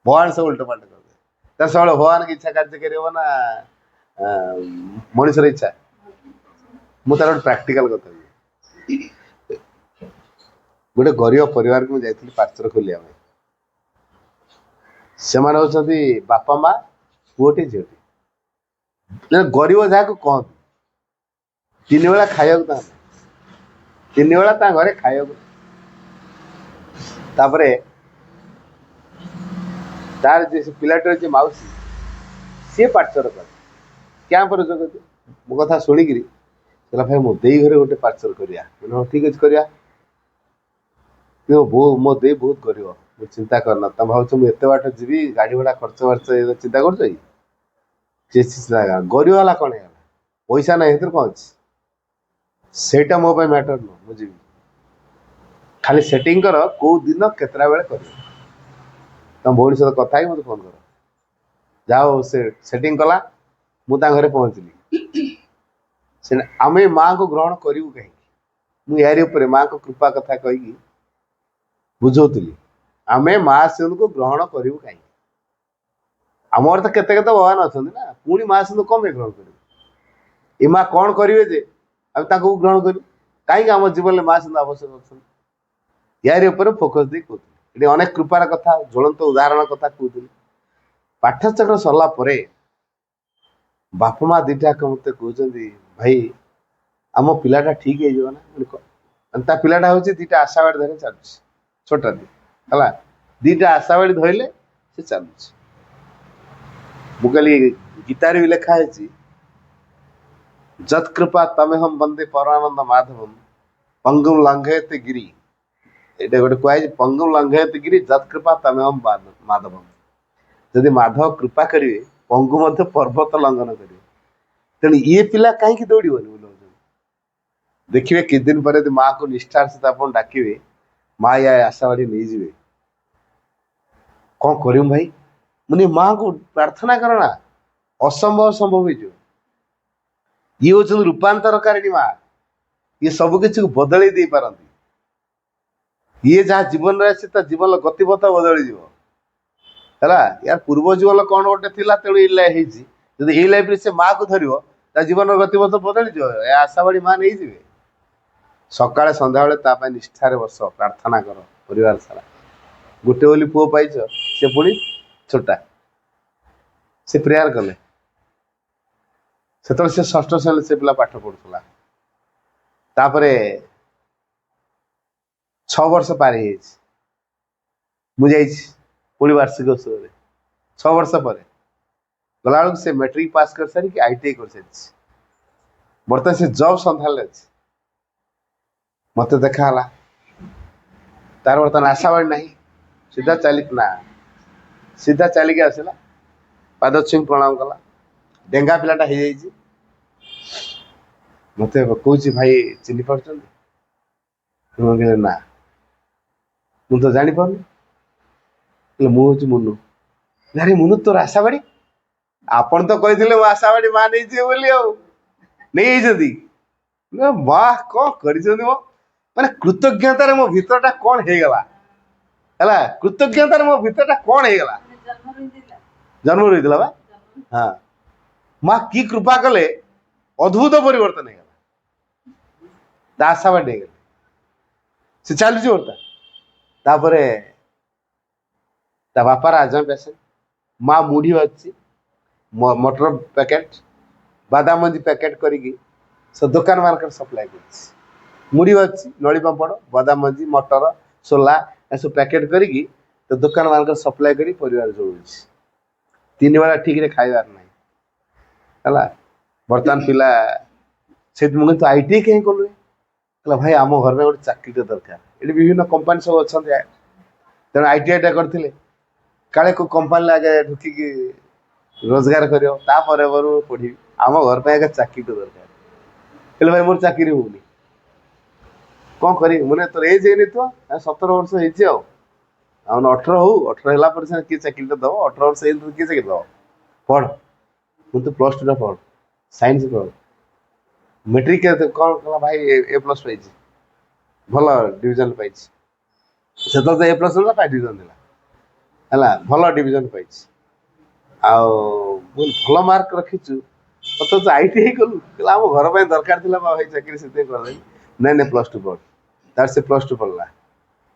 ଭଗବାନ ସବୁ ଉଲ୍ଟା ପାଲ୍ଟା କରିଦିଏ। ତା ସବୁବେଳେ ଭଗବାନଙ୍କ ଇଚ୍ଛା କାର୍ଯ୍ୟକାରୀ ହବ ନା ମଣିଷର ଇଚ୍ଛା? ମୁଁ ତାର ଗୋଟେ ପ୍ରାକ୍ଟିକାଲ କଥା କହିବି। ଗୋଟେ ଗରିବ ପରିବାରକୁ ମୁଁ ଯାଇଥିଲି ପାର୍ସଲ ଖୋଲିବା ପାଇଁ। ସେମାନେ ହଉଛନ୍ତି ବାପା ମା ପୁଅଟି ଝିଅଟି। ଗରିବ ଯାହାକୁ କହନ୍ତି, 3 ବେଳା ଖାଇବାକୁ ତାଙ୍କ 3 ବେଳା ତାଙ୍କ ଘରେ ଖାଇବାକୁ। ତାପରେ ତାର ଯେ ପିଲାଟିର ଯେ ମାଉସୀ ସିଏ ପାର୍ସଲ କରେ କ୍ୟାମ୍ପରେ ଯୋଗ ଦିଏ। ମୋ କଥା ଶୁଣିକିରି କହିଲା ଭାଇ ମୋ ଦେଇ ଘରେ ଗୋଟେ ପାର୍ସଲ କରିବା। ହଁ ଠିକ ଅଛି କରିବା। ମୋ ଦେଇ ବହୁତ ଗରିବ, ମୁଁ ଚିନ୍ତା କରନା। ତମେ ଭାବୁଛ ମୁଁ ଏତେ ବାଟ ଯିବି, ଗାଡି ଭଡା ଖର୍ଚ୍ଚ ଚିନ୍ତା କରୁଛ କି? ଗରିବ ହେଲା କଣ ହେଇଗଲା, ପଇସା ନାହିଁ ସେଥିରେ କଣ ଅଛି, ସେଇଟା ମୋ ପାଇଁ ମ୍ୟାଟର ନୁହଁ। ମୁଁ ଯିବି, ଖାଲି ସେଟିଂ କର କୋଉ ଦିନ କେତେଟା ବେଳେ କରିବ। ତମ ଭଉଣୀ ସହିତ କଥା ହେଇକି ମୋତେ ଫୋନ କର। ଯାହା ହଉ ସେ ସେଟିଂ କଲା, ମୁଁ ତାଙ୍କ ଘରେ ପହଞ୍ଚିଲି। ଆମେ ମାଙ୍କୁ ଗ୍ରହଣ କରିବୁ କାହିଁକି? ମୁଁ ୟାରି ଉପରେ ମାଙ୍କ କୃପା କଥା କହିକି ବୁଝଉଥିଲି। ଆମେ ମା ଶିଶୁଙ୍କୁ ଗ୍ରହଣ କରିବୁ କାହିଁକି? ଆମର ତ କେତେ କେତେ ଭଗବାନ ଅଛନ୍ତି ନା, ପୁଣି ମା ଶିଶୁ କଣ ପାଇଁ ଗ୍ରହଣ କରିବୁ? ଏ ମା କଣ କରିବେ ଯେ ଆମେ ତାଙ୍କୁ ଗ୍ରହଣ କରିବୁ? କାହିଁକି ଆମ ଜୀବନରେ ମା ଶିଶୁ ଆବଶ୍ୟକ ଅଛନ୍ତି? ୟାରି ଉପରେ ଫୋକସ ଦେଇ କହୁଥିଲି। ଏଠି ଅନେକ କୃପାର କଥା, ଜ୍ୱଳନ୍ତ ଉଦାହରଣ କଥା କହୁଥିଲି। ପାଠ୍ୟଚକ୍ର ସରିଲା ପରେ ବାପା ମା ଦିଟାକ ମତେ କହୁଛନ୍ତି ଭାଇ ଆମ ପିଲାଟା ଠିକ ହେଇଯିବ ନା? ତା ପିଲାଟା ହଉଛି 2ଟା ଆଶାବାଡି ଧରି ଚାଲୁଛି, ଛୋଟଟି ହେଲା। 2ଟା ଆଶାବାଡି ଧରିଲେ ସେ ଚାଲୁଛି। ମୁଁ କହିଲି ଗୀତାରେ ବି ଲେଖା ହେଇଛି ଯତ୍କୃପା ତମେହମ୍ ବନ୍ଦେ ପରମାନନ୍ଦ ମାଧବମ୍ ପଙ୍ଗୁମ ଲଙ୍ଘୟତେ ଗିରି। ଏଇଟା ଗୋଟେ କୁହାଯାଇଛି, ପଙ୍ଗୁମ ଲଙ୍ଘୟତେ ଗିରି ଯତ୍କୃପା ତମେହମ୍ ମାଧବମ୍। ଯଦି ମାଧବ କୃପା କରିବେ ପଙ୍ଗୁ ମଧ୍ୟ ପର୍ବତ ଲଙ୍ଘନ କରିବେ। ତେଣୁ ଇଏ ପିଲା କାହିଁକି ଦୌଡ଼ିବନି? ଦେଖିବେ କିଛି ଦିନ ପରେ ଯଦି ମାଆକୁ ନିଷ୍ଠାର ସହିତ ଆପଣ ଡାକିବେ, ମା ୟା ଆଶାବାଡି ନେଇଯିବେ। କଣ କରିବୁ ଭାଇ? ମାନେ ମାଆଙ୍କୁ ପ୍ରାର୍ଥନା କର ନା, ଅସମ୍ଭବ ସମ୍ଭବ ହେଇଯିବ। ଇଏ ହଉଛନ୍ତି ରୂପାନ୍ତରକାରିଣୀ ମା। ଇଏ ସବୁ କିଛି ବଦଳେଇ ଦେଇ ପାରନ୍ତି। ଇଏ ଯାହା ଜୀବନରେ ଆସି ତା ଜୀବନର ଗତିପଥ ବଦଳିଯିବ ହେଲା। ୟାର ପୂର୍ବ ଜୀବନ କଣ ଗୋଟେ ଥିଲା, ତେଣୁ ଏଇ ହେଇଛି। ଯଦି ଏଇ ଲାଇଫରେ ସେ ମାଆକୁ ଧରିବ, ତା ଜୀବନର ଗତିପଥ ବଦଳିଯିବ। ଏ ଆଶାବାଡି ମା ନେଇଯିବେ। ସକାଳେ ସନ୍ଧ୍ୟାବେଳେ ତା ପାଇଁ ନିଷ୍ଠାରେ ବସ, ପ୍ରାର୍ଥନା କର ପରିବାର ସାରା। ଗୋଟେ ବୋଲି ପୁଅ ପାଇଛ, ସେ ପୁଣି ଛୋଟା। ସେ ପ୍ରେୟାର କଲେ। ସେତେବେଳେ ସେ 6ଠ ଶ୍ରେଣୀରେ ସେ ପିଲା ପାଠ ପଢୁଥିଲା। ତାପରେ 6 ବର୍ଷ ପାର ହେଇଯାଇଛି। ମୁଁ ଯାଇଛି ପୁଣି ବାର୍ଷିକ ଉତ୍ସବରେ। 6 ବର୍ଷ ପରେ ଗଲାବେଳକୁ ସେ ମେଟ୍ରିକ ପାସ୍ କରିସାରିକି ITI କରିସାରିଛି। ବର୍ତ୍ତମାନ ସେ ଜବ୍ ସନ୍ଧାନରେ ଅଛି। ମତେ ଦେଖା ହେଲା, ତାର ବର୍ତ୍ତମାନ ଆଶାବାଡି ନାହିଁ। ସିଧା ଚାଲିକି ଆସିଲା, ପାଦ ଛୁଇଁ ପ୍ରଣାମ କଲା। ଡେଙ୍ଗା ପିଲାଟା ହେଇଯାଇଛି। ମତେ କହୁଛି ଭାଇ ଚିହ୍ନି ପାରୁଛନ୍ତି? ମୁଁ କହିଲି ନା, ମୁଁ ତ ଜାଣିପାରୁନି। ମୁଁ ହଉଛି ମୁନୁ। ଆରେ ମୁନୁ ତୋର ଆଶାବାଡି? ଆପଣ ତ କହିଥିଲେ ମୋ ଆଶାବାଡି ମା ନେଇଯିବେ ବୋଲି, ଆଉ ନେଇଯାଇଛନ୍ତି। ମା କଣ କରିଛନ୍ତି ମୋ? ମାନେ କୃତଜ୍ଞତାରେ ମୋ ଭିତରଟା କଣ ହେଇଗଲା ହେଲା। କୃତଜ୍ଞତାରେ ମୋ ଭିତରଟା କଣ ହେଇଗଲା। ଜନ୍ମରୁ ହେଇଥିଲା ବା। ହଁ, ମା କି କୃପା କଲେ, ଅଦ୍ଭୁତ ପରିବର୍ତ୍ତନ ହେଇଗଲା। ତା ଆଶାବାଡି ହେଇଗଲା, ସେ ଚାଲୁଛି ବର୍ତ୍ତା। ତାପରେ ତା ବାପାର ଆଜମା ପେସେଣ୍ଟ, ମା ମୁଢି ବାଜୁଛି, ମଟର ପ୍ୟାକେଟ, ବାଦାମ ମଞ୍ଜି ପ୍ୟାକେଟ କରିକି ସେ ଦୋକାନ ମାନଙ୍କର ସପ୍ଲାଏ କରୁଛି। ମୁଢ଼ି ଅଛି, ନଳି ପାମ୍ପଡ଼, ବାଦାମ ମଞ୍ଜି, ମଟର, ସୋଲା ଏସବୁ ପ୍ୟାକେଟ୍ କରିକି ତ ଦୋକାନ ମାନଙ୍କର ସପ୍ଲାଏ କରି ପରିବାର ଚଳୁଛି। 3 ବେଳା ଠିକରେ ଖାଇବାର ନାହିଁ ହେଲା। ବର୍ତ୍ତମାନ ପିଲା ସେଠି ମୁଁ କିନ୍ତୁ ITI କାହିଁ କଲୁ? କହିଲା ଭାଇ ଆମ ଘର ପାଇଁ ଗୋଟେ ଚାକିରିଟେ ଦରକାର। ଏଠି ବିଭିନ୍ନ କମ୍ପାନୀ ସବୁ ଅଛନ୍ତି, ତେଣୁ ITI କରିଥିଲେ କାଳେ କେଉଁ କମ୍ପାନୀରେ ଆଗେ ଢୁକିକି ରୋଜଗାର କରିବ, ତାପରେ ପଢ଼ିବି। ଆମ ଘର ପାଇଁ ଆଗେ ଚାକିରିଟେ ଦରକାର। ହେଲେ ଭାଇ ମୋର ଚାକିରି ହଉନି, କ'ଣ କରିବି? ମାନେ ତୋର ଏଜ୍ ହେଇନି ତ 17 ବର୍ଷ ହେଇଛି ଆଉ 18 ହଉ, 18 ହେଲା ପରେ ସିନା କିଏ ଚାକିରିଟା ଦେବ? 18 ବର୍ଷ ହେଇନି କିଏ ଚାକିରି ଦେବ? ପଢ଼, ମୁଁ ତ +2ଟା ପଢ଼, ସାଇନ୍ସ ପଢ଼। ମେଟ୍ରିକ୍ କ'ଣ କଲା ଭାଇ? A+ ପାଇଛି, ଭଲ ଡିଭିଜନ ପାଇଛି। ସେତେବେଳେ ତ A+ ଥିଲା, 5 ଡିଭିଜନ ଥିଲା ହେଲା, ଭଲ ଡିଭିଜନ ପାଇଛି। ଆଉ ଭଲ ମାର୍କ ରଖିଛୁ, ଅଥଚ ITI କଲୁ? କହିଲା ଆମ ଘର ପାଇଁ ଦରକାର ଥିଲା ଭାଇ ଚାକିରି, ସେଥିପାଇଁ କରିଦେଲି। ନାଇଁ +2 ପଢ଼। ତାର ସେ +2 ପଢ଼ିଲା।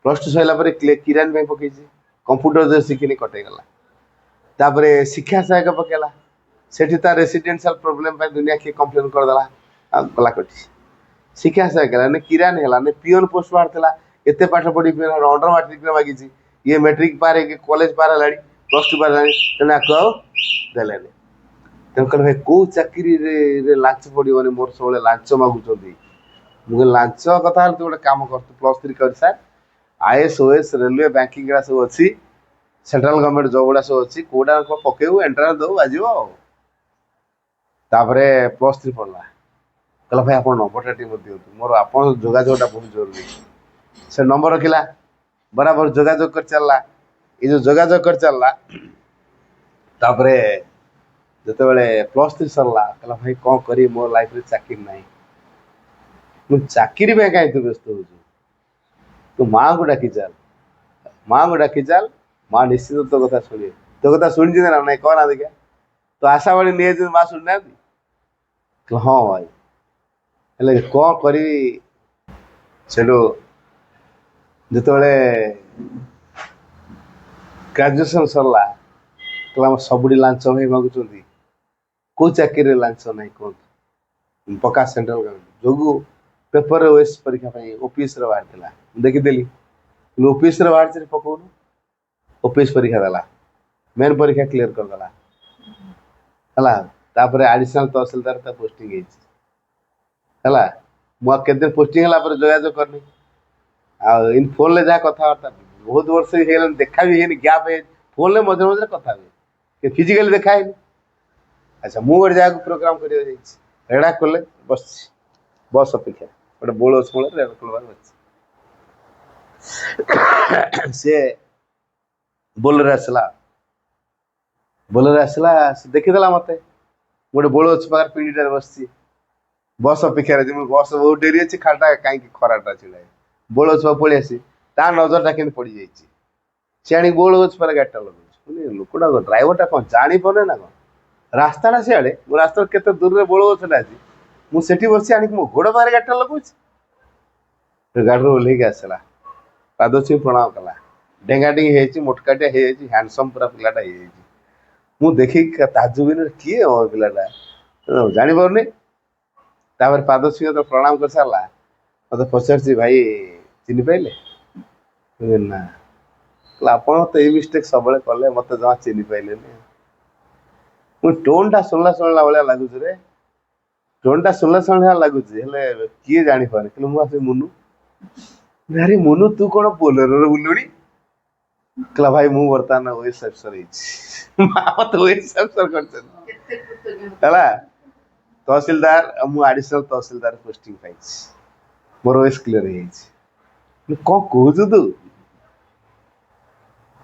+2 ସରିଲା ପରେ କିରାନୀ ପାଇଁ ପକେଇଛି, କମ୍ପ୍ୟୁଟର ଯେ ଶିଖିନି କଟେଇଗଲା। ତାପରେ ଶିକ୍ଷା ସହାୟକ ପକେଇଲା, ସେଠି ତା ରେସିଡେନ୍ସିଆଲ ପ୍ରୋବ୍ଲେମ ପାଇଁ ଦୁନିଆ କିଏ କମ୍ପ୍ଲେନ୍ କରିଦେଲା, ଆଉ ଗଲା କଟି। ଶିକ୍ଷା ସହାୟକ ହେଲା, କିରାନୀ ହେଲା, ପିଅନ ପୋଷ୍ଟ ବାହାରିଥିଲା। ଏତେ ପାଠ ପଢି ଅଣ୍ଡର ମାଟ୍ରିକରେ ମାଗିଛି, ଇଏ ମେଟ୍ରିକ ପାର ହେଇକି କଲେଜ ପାର ହେଲାଣି, +2 ପାର ହେଲାଣି, ତେଣୁ ଆକୁ ଆଉ ଦେଲେନି। ତେଣୁ କହିଲେ ଭାଇ କୋଉ ଚାକିରିରେ ଲାଞ୍ଚ ପଡିବନି? ମୋର ସବୁବେଳେ ଲାଞ୍ଚ ମାଗୁଛନ୍ତି। ମୁଁ କହିଲି ଲାଞ୍ଚ କଥା ହେଲେ ତୁ ଗୋଟେ କାମ କର, ତୁ +3 କରିସାର, IAS, OS, ରେଲୱେ, ବ୍ୟାଙ୍କିଂ ଗୁଡ଼ା ସବୁ ଅଛି, ସେଣ୍ଟ୍ରାଲ ଗଭର୍ଣ୍ଣମେଣ୍ଟ ଜବ୍ ଗୁଡ଼ା ସବୁ ଅଛି, କୋଉଟା ପକେଇବୁ, ଏଣ୍ଟ୍ରାନ୍ସ ଦେବୁ, ବାଜିବ ଆଉ। ତାପରେ +3 ପଢ଼ିଲା। କହିଲା ଭାଇ ଆପଣ ନମ୍ବରଟା ଟିକେ ମୋତେ ଦିଅନ୍ତୁ, ମୋର ଆପଣଙ୍କ ଯୋଗାଯୋଗଟା ବହୁତ ଜରୁରୀ। ସେ ନମ୍ବର ରଖିଲା, ବରାବର ଯୋଗାଯୋଗ କରି ଚାଲିଲା। ଏ ଯେଉଁ ଯୋଗାଯୋଗ କରି ଚାଲିଲା, ତାପରେ ଯେତେବେଳେ +3 ସରିଲା, କହିଲା ଭାଇ କ'ଣ କରିବି, ମୋ ଲାଇଫରେ ଚାକିରି ନାହିଁ। ମୁଁ ଚାକିରି ପାଇଁ କାହିଁ ତୁ ବ୍ୟସ୍ତ ହଉଛୁ? ତୁ ମାଆଙ୍କୁ ଡାକି ଚାଲ, ମାଆଙ୍କୁ ଡାକି ଚାଲ, ମା ନିଶ୍ଚିତ ତୋ କଥା ଶୁଣିବେ। ତୋ କଥା ଶୁଣିଛି ନା ନାଇଁ କହ ନା ଦେଖିଆ। ତ ଆଶାବାଣୀ ନିଆଯାଇଛନ୍ତି, ମା ଶୁଣିନାହାନ୍ତି? ହଁ ଭାଇ, ହେଲେ କ'ଣ କରିବି? ସେଠୁ ଯେତେବେଳେ ଗ୍ରାଜୁଏସନ୍ ସରିଲା, କହିଲା ଆମର ସବୁଠି ଲାଞ୍ଚ ଭାଇ ମାଗୁଛନ୍ତି, କେଉଁ ଚାକିରିରେ ଲାଞ୍ଚ ନାହିଁ କୁହନ୍ତୁ? ପକ୍କା ସେଣ୍ଟ୍ରାଲ ଗଭର୍ଣ୍ଣମେଣ୍ଟ ଯୋଗୁଁ ପେପରରେ OS ପରୀକ୍ଷା ପାଇଁ OPSର ବାହାରିଥିଲା, ମୁଁ ଦେଖିଦେଲି। OPSର ବାହାରିଛି, ପକଉନୁ। OPS ପରୀକ୍ଷା ଦେଲା, ମେନ୍ ପରୀକ୍ଷା କ୍ଲିୟର କରିଦେଲା ହେଲା। ତାପରେ ଆଡିସନାଲ ତହସିଲଦାର ତା ପୋଷ୍ଟିଂ ହେଇଛି ହେଲା। ମୁଁ ଆଉ କେତେ ଦିନ ପୋଷ୍ଟିଂ ହେଲା ପରେ ଯୋଗାଯୋଗ କରିନି, ଆଉ ଫୋନରେ ଯାହା କଥାବାର୍ତ୍ତା, ବହୁତ ବର୍ଷ ହେଇଗଲାଣି, ଦେଖା ବି ହେଇନି, ଗ୍ୟାପ୍ ହେଇନି। ଫୋନରେ ମଝିରେ ମଝିରେ କଥା ହୁଏ, ଫିଜିକାଲି ଦେଖା ହେଇନି। ଆଚ୍ଛା, ମୁଁ ଗୋଟେ ଜାଗାକୁ ପ୍ରୋଗ୍ରାମ କରିବାକୁ ଯାଇଛି, ରେଢ଼ାଖୋଲରେ ବସିଛି, ବସ୍ ଅପେକ୍ଷା, ଗୋଟେ ବୋଳ ଅଛି ମୂଳରେ, ରେଢ଼ାଖୋଲ ବସିଛି। ସିଏ ବୋଲେରୋ ଆସିଲା, ସେ ଦେଖିଦେଲା ମତେ, ଗୋଟେ ବୋଳ ଅଛି ପାଖରେ, ପିଣ୍ଡିଟାରେ ବସିଛି, ବସ୍ ଅପେକ୍ଷାରେ ଅଛି। ମୁଁ ବସ୍ ବହୁତ ଡେରି ଅଛି, ଖାଲିଟା କାହିଁକି ଖରାଟା ଛିଡ଼ା ହେଇଛି, ବୋଳ ଛୁଆ ପଳେଇ ଆସି, ତା ନଜରଟା କେମିତି ପଡ଼ିଯାଇଛି, ସେ ଆଣିକି ବୋଳ ଗଛ ପରେ ଗାଡ଼ିଟା ଲଗାଉଛି। ଲୋକଟା ଡ୍ରାଇଭରଟା କ'ଣ ଜାଣିପାରୁନି ନା କ'ଣ? ରାସ୍ତାଟା ସିଆଡ଼େ, ମୋ ରାସ୍ତାର କେତେ ଦୂରରେ ବୋଳ ଗଛଟା ଅଛି, ମୁଁ ସେଠି ବସି ଆଣିକି ମୋ ଗୋଡ଼ ପାଖରେ ଗାଡ଼ିଟା ଲଗାଉଛି। ଗାଡ଼ିରୁ ଓହ୍ଲେଇକି ଆସିଲା, ପାଦ ଛୁଇଁ ପ୍ରଣାମ କଲା, ଡେଙ୍ଗାଡେଙ୍ଗି ହେଇଯାଇଛି, ମୋଟକାଟିଆ ହେଇଯାଇଛି, ହ୍ୟାଣ୍ଡସମ୍ ପୁରା ପିଲାଟା ହେଇଯାଇଛି। ମୁଁ ଦେଖିକି ତାଜୁବିନରେ କିଏ ପିଲାଟା ଜାଣିପାରୁନି। ତାପରେ ପାଦ ଛୁଇଁ ତ ପ୍ରଣାମ କରିସାରିଲା, ମତେ ପଚାରୁଛି ଭାଇ ଚିହ୍ନି ପାଇଲେ? ନା। ଆପଣ ତ ଏଇ ମିଷ୍ଟେକ୍ ସବୁବେଳେ କଲେ, ମତେ ଜମା ଚିହ୍ନି ପାଇଲେନି। ମୁଁ ଟୋନ୍ଟା ଶୁଣିଲା ଭଳିଆ ଲାଗୁଛି ରେ, ଟୋନ୍ଟା ଶୁଣିଲା ଭଳିଆ ଲାଗୁଛି, ହେଲେ କିଏ ଜାଣିପାରୁନି। କିନ୍ତୁ ମୁଁ ଆସି ମୁନୁ, ଆରେ ମୁନୁ ତୁ କ'ଣ ବୋଲେରୋରେ ବୁଲୁଣି? କହିଲା ଭାଇ ମୁଁ ବର୍ତ୍ତମାନ OS ଅଫିସର ହେଇଛି। ମା ମତେ OS ଅଫିସର କରିଛନ୍ତି ହେଲା, ତହସିଲଦାର, ମୁଁ ଆଡିସନାଲ ତହସିଲଦାର ପୋଷ୍ଟିଂ ପାଇଛି, ମୋର OS କ୍ଲିୟର ହେଇଯାଇଛି। କ'ଣ କହୁଛୁ ତୁ?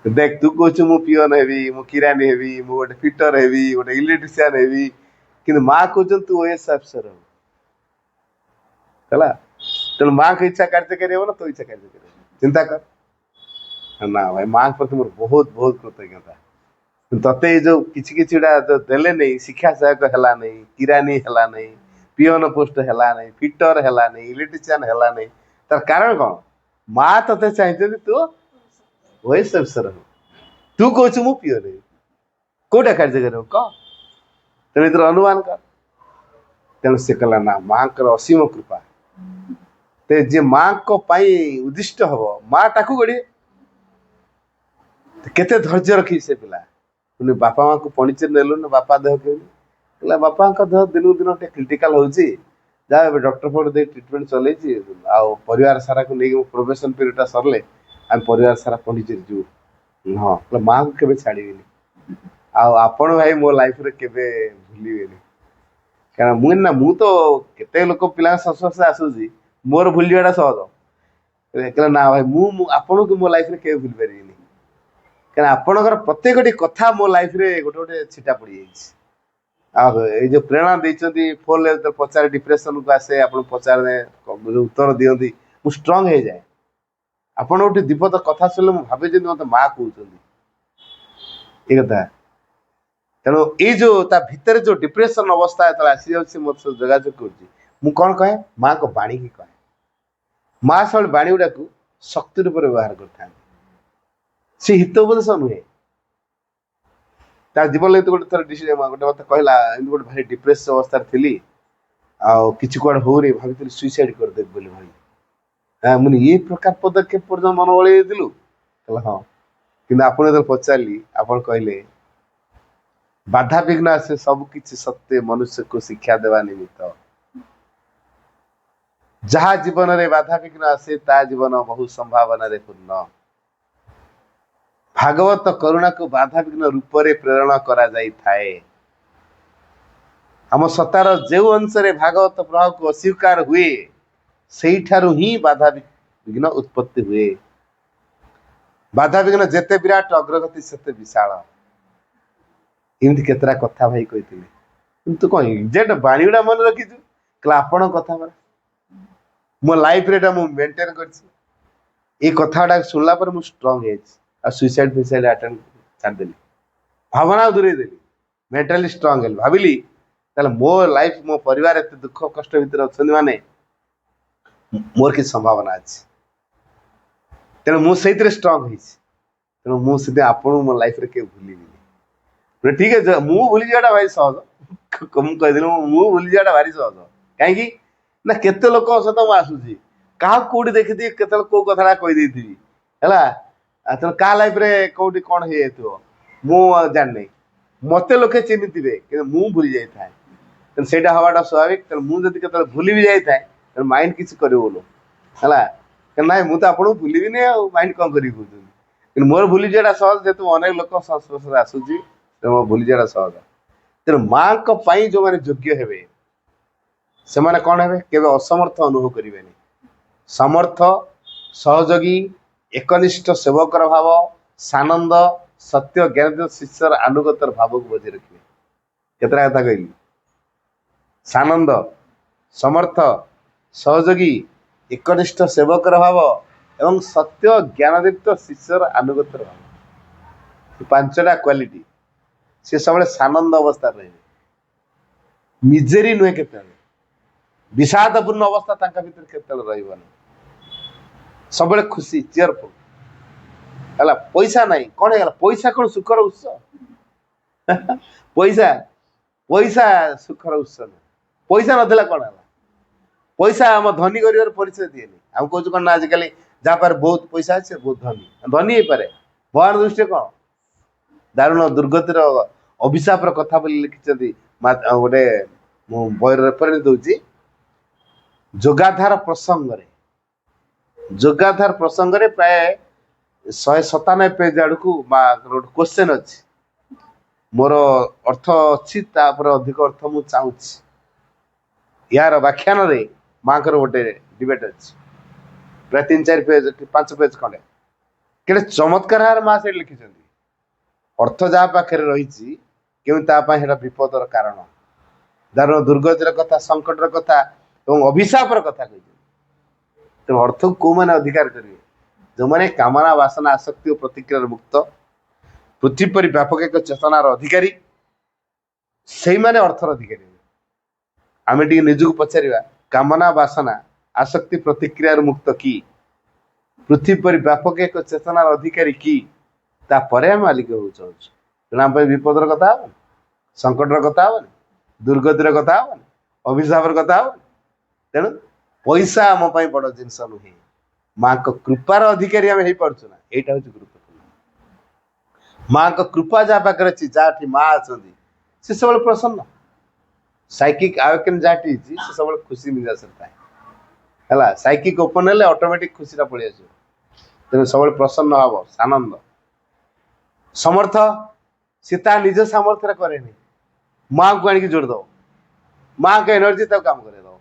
ଦେଖ, ତୁ କହୁଛୁ ମୁଁ ପିଅନ ହେବି, ମୁଁ କିରାନୀ ହେବି, ମୁଁ ଗୋଟେ ଫିଟର ହେବି, ଗୋଟେ ଇଲେକ୍ଟ୍ରିସିଆନ ହେବି, କିନ୍ତୁ ମା କହୁଛନ୍ତି ତୁ OS ଅଫିସର ହବୁ ହେଲା। ତେଣୁ ମାଙ୍କ ଇଚ୍ଛା କାର୍ଯ୍ୟକାରୀ ହବ ନା ତୋ ଇଚ୍ଛା କାର୍ଯ୍ୟକାରୀ ହବ? ଚିନ୍ତା କର ନା ଭାଇ, ମାଙ୍କ ପ୍ରତି ମୋର ବହୁତ ବହୁତ କୃତଜ୍ଞତା। ତତେ ଏଇ ଯୋଉ କିଛି କିଛିଟା ଦେଲେ ନେଇ, ଶିକ୍ଷା ସହାୟକ ହେଲା ନେଇ, କିରାନୀ ହେଲା ନେଇ, ପିଅନ ପୋଷ୍ଟ ହେଲା ନେଇ, ଫିଟର ହେଲା ନେଇ, ଇଲେକ୍ଟ୍ରିସିଆନ ହେଲା ନେଇ, ତାର କାରଣ କ'ଣ? ମା ତତେ ଚାହିଁଛନ୍ତି ତୁ OS ଅଫିସର ହବୁ। ତୁ କହୁଛୁ ମୁଁ ପିଅନ ହେବି, କୋଉଟା କାର୍ଯ୍ୟକାରୀ ହବ କହ? ତେଣୁ ଏଥିରେ ଅନୁମାନ କର। तेणु से कहला ना माँ असीम कृपा ते जे माँ को उद्दिष्ट हम माँ ताकू गढ़े केते धैर्य रखी से पिला पुणी बापा माँ को पणिचे नेलु ना बापा देह के बापा देह दिन दिन क्रिटिकाल होची जहाँ डॉक्टर फॉर दे ट्रीटमेंट चले परिवार सारा को लेकिन प्रोबेशन पीरियड सरले आम परिवार सारा पणिचे जीव हाँ माँ को केवे छाड़बी आपण भाई मो लाइफ रे केवे भूलिबेनी कारण मु तो केते लोक पिला संस्पर्श आसुची मोर भूल जाटा सहज ना भाई मु आपन को मो लाइफ रे केवे भूल पारिनी कारण आपणकर प्रत्येक कथा मो लाइफ रे गोटे गोटे छिटा पड़ जाइए जो प्रेरणा देती फोन ले पचारे डिप्रेशन को आसे आप पचारे उत्तर दिखती मु स्ट्रंग हो जाए आपड़ गोटे दीपद कथा शुणिले मुझे भावे जमी मत माँ कहते ये कथा तेणु ये जो भितर जो डिप्रेशन अवस्था जो आसी जाऊँगी मत सब जोगाजोग कर कौन कहे माँ को बाणी ही कहे माँ सब बाणी गुड़ा को शक्ति रूप व्यवहार कर सी हितोपदेश नुहे जीवन लगे गोटे थर गोटे मत कहला गोटे भारी डिप्रेस अवस्था थी कि कौन हो भाई सुइसाइड करदे भाई मुझे ये प्रकार पदक्षेप पर्यटन मन बल कहला हाँ कि आप पचारि आप कहले बाधा विघ्न आसे सब किसी सत्य मनुष्य को शिक्षा देवा निमित्त जहाँ जीवन रे बाधा विघ्न आसे ता जीवन बहु संभावना रे पूर्ण भागवत करुणा को बाधा विघ्न रूप से प्रेरणा करा जाई थाए आम सतार जो अंश रे भागवत प्रभाव को अस्वीकार हुए से ही बाधा विघ्न उत्पत्ति हुए बाधा विघ्न जेते विराट अग्रगति सेते विशाल इमती केतरा कथा भाई कही तू कौन एग्जाक्ट बाणी गुड़ा मन रखीचु कहला आपण कथा मो लाइफ रे मेंटेन कर कथा गुड़ा शुणला पर मु स्ट्रांग है सुइसाइड फिसाइड अटेम्प छाड़देली भावना दूरे देली मेंटली स्ट्रांग है भाविली मो लाइफ मो परिवार एत दुख कष्ट भितर अच्छा माने मोर कि संभावना अच्छी तेणु मुझे स्ट्रांग तेणु मुझे आपन मो लाइफ रे के भूलिनी ठीक है मु भूली जाटा भाई सहज कहीदेली मु भूली जाटा भारी सहज कहीं ना केते लोक सहित मु आसूची क्या कौटी देखी केत कौ कथा कहीदे है क्या लाइफ रे कौटी कौन हो जानी मत लोके चिन्ह थे मु भूली जाए से हवाटा स्वाभाविक तेणु मुझे भूली भी जाए तेणु माइंड किसी करोलो है ना मुझे आपको भूलि माइंड कौन कर मोर भूली जाटा सहज जेहतु अनेक लोक संस्पर्श आसूची तेणु भूली जाटा सहज तेणु माँ जो मैंने योग्य हे से मैंने कौन हे के असमर्थ अनुभव करें समर्थ सहयोगी एकनिष्ठ सेवकर भाव सानंद सत्य ज्ञान शिष्यर आनुगतर भाव को बजाय रखिए केतरा कथा कहली सानंद समर्थ सहयोगी एकनिष्ठ सेवकर भाव एवं सत्य ज्ञानदीप्त शिष्यर आनुगतर भाव पांचटा क्वालिटी सी सब सानंद अवस्था रहे मिजेरी नुहे के विषादपूर्ण अवस्था भर के सब खुशी चेयरफुल है पैसा नहीं कौन है पैसा कौन सुखर उत्स पैसा पैसा सुखर उत्स ना पैसा नाला कौन है पैसा आम धनी कर परिचय दिए आम कह कौन ना आजिकल जहाँ पारे बहुत पैसा अच्छे बहुत धनी धनी हो पारे भगवान दृष्टि कौन दारुण दुर्गतिर अभिशाप कथा बोली लिखिं गोटे बही रेफरेन्स दूसरी जोगाधार प्रसंग रे प्राय 197 पेज आड़ को क्वेश्चन अच्छी मोर अर्थ अच्छी अधिक अर्थ मु चाहूँगी यार व्याख्यान रे माँ को गोटे डिबेट अच्छी प्राय 3-4 पेज 5 पेज खंडे के चमत्कार माँ से लिखिं अर्थ जहाँ पाखे रही क्यों विपदर कारण दारुण दुर्गतिर कथा संकटर कथा और अभिशापर कथा कही तेणु अर्थ को कौ मैंने अधिकार करेंगे जो मैंने कामना वासना आसक्ति और प्रतिक्रिया मुक्त पृथ्वी पर व्यापक एक चेतनार अधिकारी से मैंने अर्थर अधिकारी आम टे निजक पचार कामना वासना आसक्ति प्रतिक्रिया मुक्त कि पृथ्वी पर व्यापक एक चेतनार अधिकारी कि मालिक हो चाहूँ तेना विपदर कथा हेनी संकटर कथा हेनी दुर्गतिर कथा हेनी ଅଭିଶାପର କଥା ହବ। ତେଣୁ ପଇସା ଆମ ପାଇଁ ବଡ ଜିନିଷ ନୁହେଁ, ମାଙ୍କ କୃପାର ଅଧିକାରୀ ଆମେ ହେଇପାରୁଛୁ ନା, ଏଇଟା ହଉଛି ଗୁରୁତ୍ୱପୂର୍ଣ୍ଣ। ମାଙ୍କ କୃପା ଯାହା ପାଖରେ ଅଛି, ଯାହାଠି ମା ଅଛନ୍ତି ସେ ସବୁବେଳେ ପ୍ରସନ୍ନ। ସାଇକିକ ଆୱେକେନ ଯାହାଠି ହେଇଛି ସେ ସବୁବେଳେ ଖୁସି ମିଜାଜରେ ଥାଏ ହେଲା। ସାଇକିକ ଓପନ ହେଲେ ଅଟୋମେଟିକ ଖୁସିଟା ପଳେଇ ଆସିବ। ତେଣୁ ସବୁବେଳେ ପ୍ରସନ୍ନ ହବ, ସାନନ୍ଦ। ସମର୍ଥ ସେ ତା ନିଜ ସାମର୍ଥ୍ୟରେ କରେନି, ମାଙ୍କୁ ଆଣିକି ଯୋଡ଼ିଦବ। ମାଙ୍କ ଏନର୍ଜି ତାକୁ କାମ କରେଇଦବ।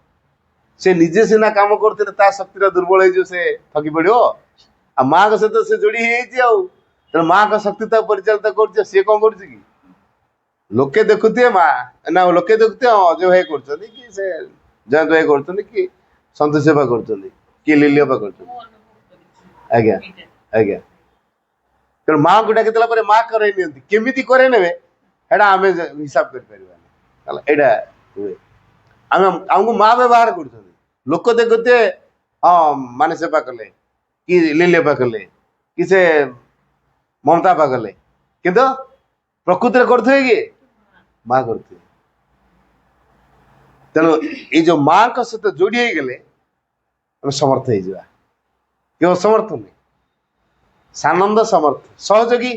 ସେ ନିଜେ ସିନା କାମ କରୁଥିଲେ ତା ଶକ୍ତିଟା ଦୁର୍ବଳ ହେଇଯିବ, ସେ ଥକି ପଡିବ। ଆଉ ମାଙ୍କ ସହିତ ସେ ଯୋଡି ହେଇଯାଇଛି, ଆଉ ତେଣୁ ମାଙ୍କ ଶକ୍ତି ତାକୁ ପରିଚାଳିତ କରୁଛି। ସିଏ କଣ କରୁଛି କି? ଲୋକେ ଦେଖୁଥିବେ ମା ନା, ଲୋକେ ଦେଖୁଥିବେ ଅଜୟ ଭାଇ କରୁଛନ୍ତି କି ସେ ଜୟନ୍ତ ଭାଇ କରୁଛନ୍ତି କି ସନ୍ତୋଷ ସେବା କରୁଛନ୍ତି କି ଲିଲି ଅପା କରୁଛନ୍ତି। ଆଜ୍ଞା ଆଜ୍ଞା। ତେଣୁ ମାଙ୍କୁ ଡାକିଦେଲା ପରେ ମା କରେଇ ନିଅନ୍ତି। କେମିତି କରେଇ ନେବେ ସେଇଟା ଆମେ ହିସାବ କରିପାରିବାନି ହେଲା। ଏଇଟା ହୁଏ। ଆମକୁ ମା ବ୍ୟବହାର କରୁଛନ୍ତି। ଲୋକ ଦେଖୁଥିବେ ହଁ ମାନେ ସେବା କଲେ କି ଲିଲି ଅପା କଲେ କି ସେ ମମତା ଅପା କଲେ, କିନ୍ତୁ ପ୍ରକୃତିରେ କରୁଥିବେ କି ମା କରୁଥିବେ। ତେଣୁ ଏଇ ଯୋଉ ମାଙ୍କ ସହିତ ଯୋଡି ହେଇଗଲେ ଆମେ ସମର୍ଥ ହେଇଯିବା। କେବଳ ସମର୍ଥ ନୁହେଁ, ସାନନ୍ଦ ସମର୍ଥ ସହଯୋଗୀ।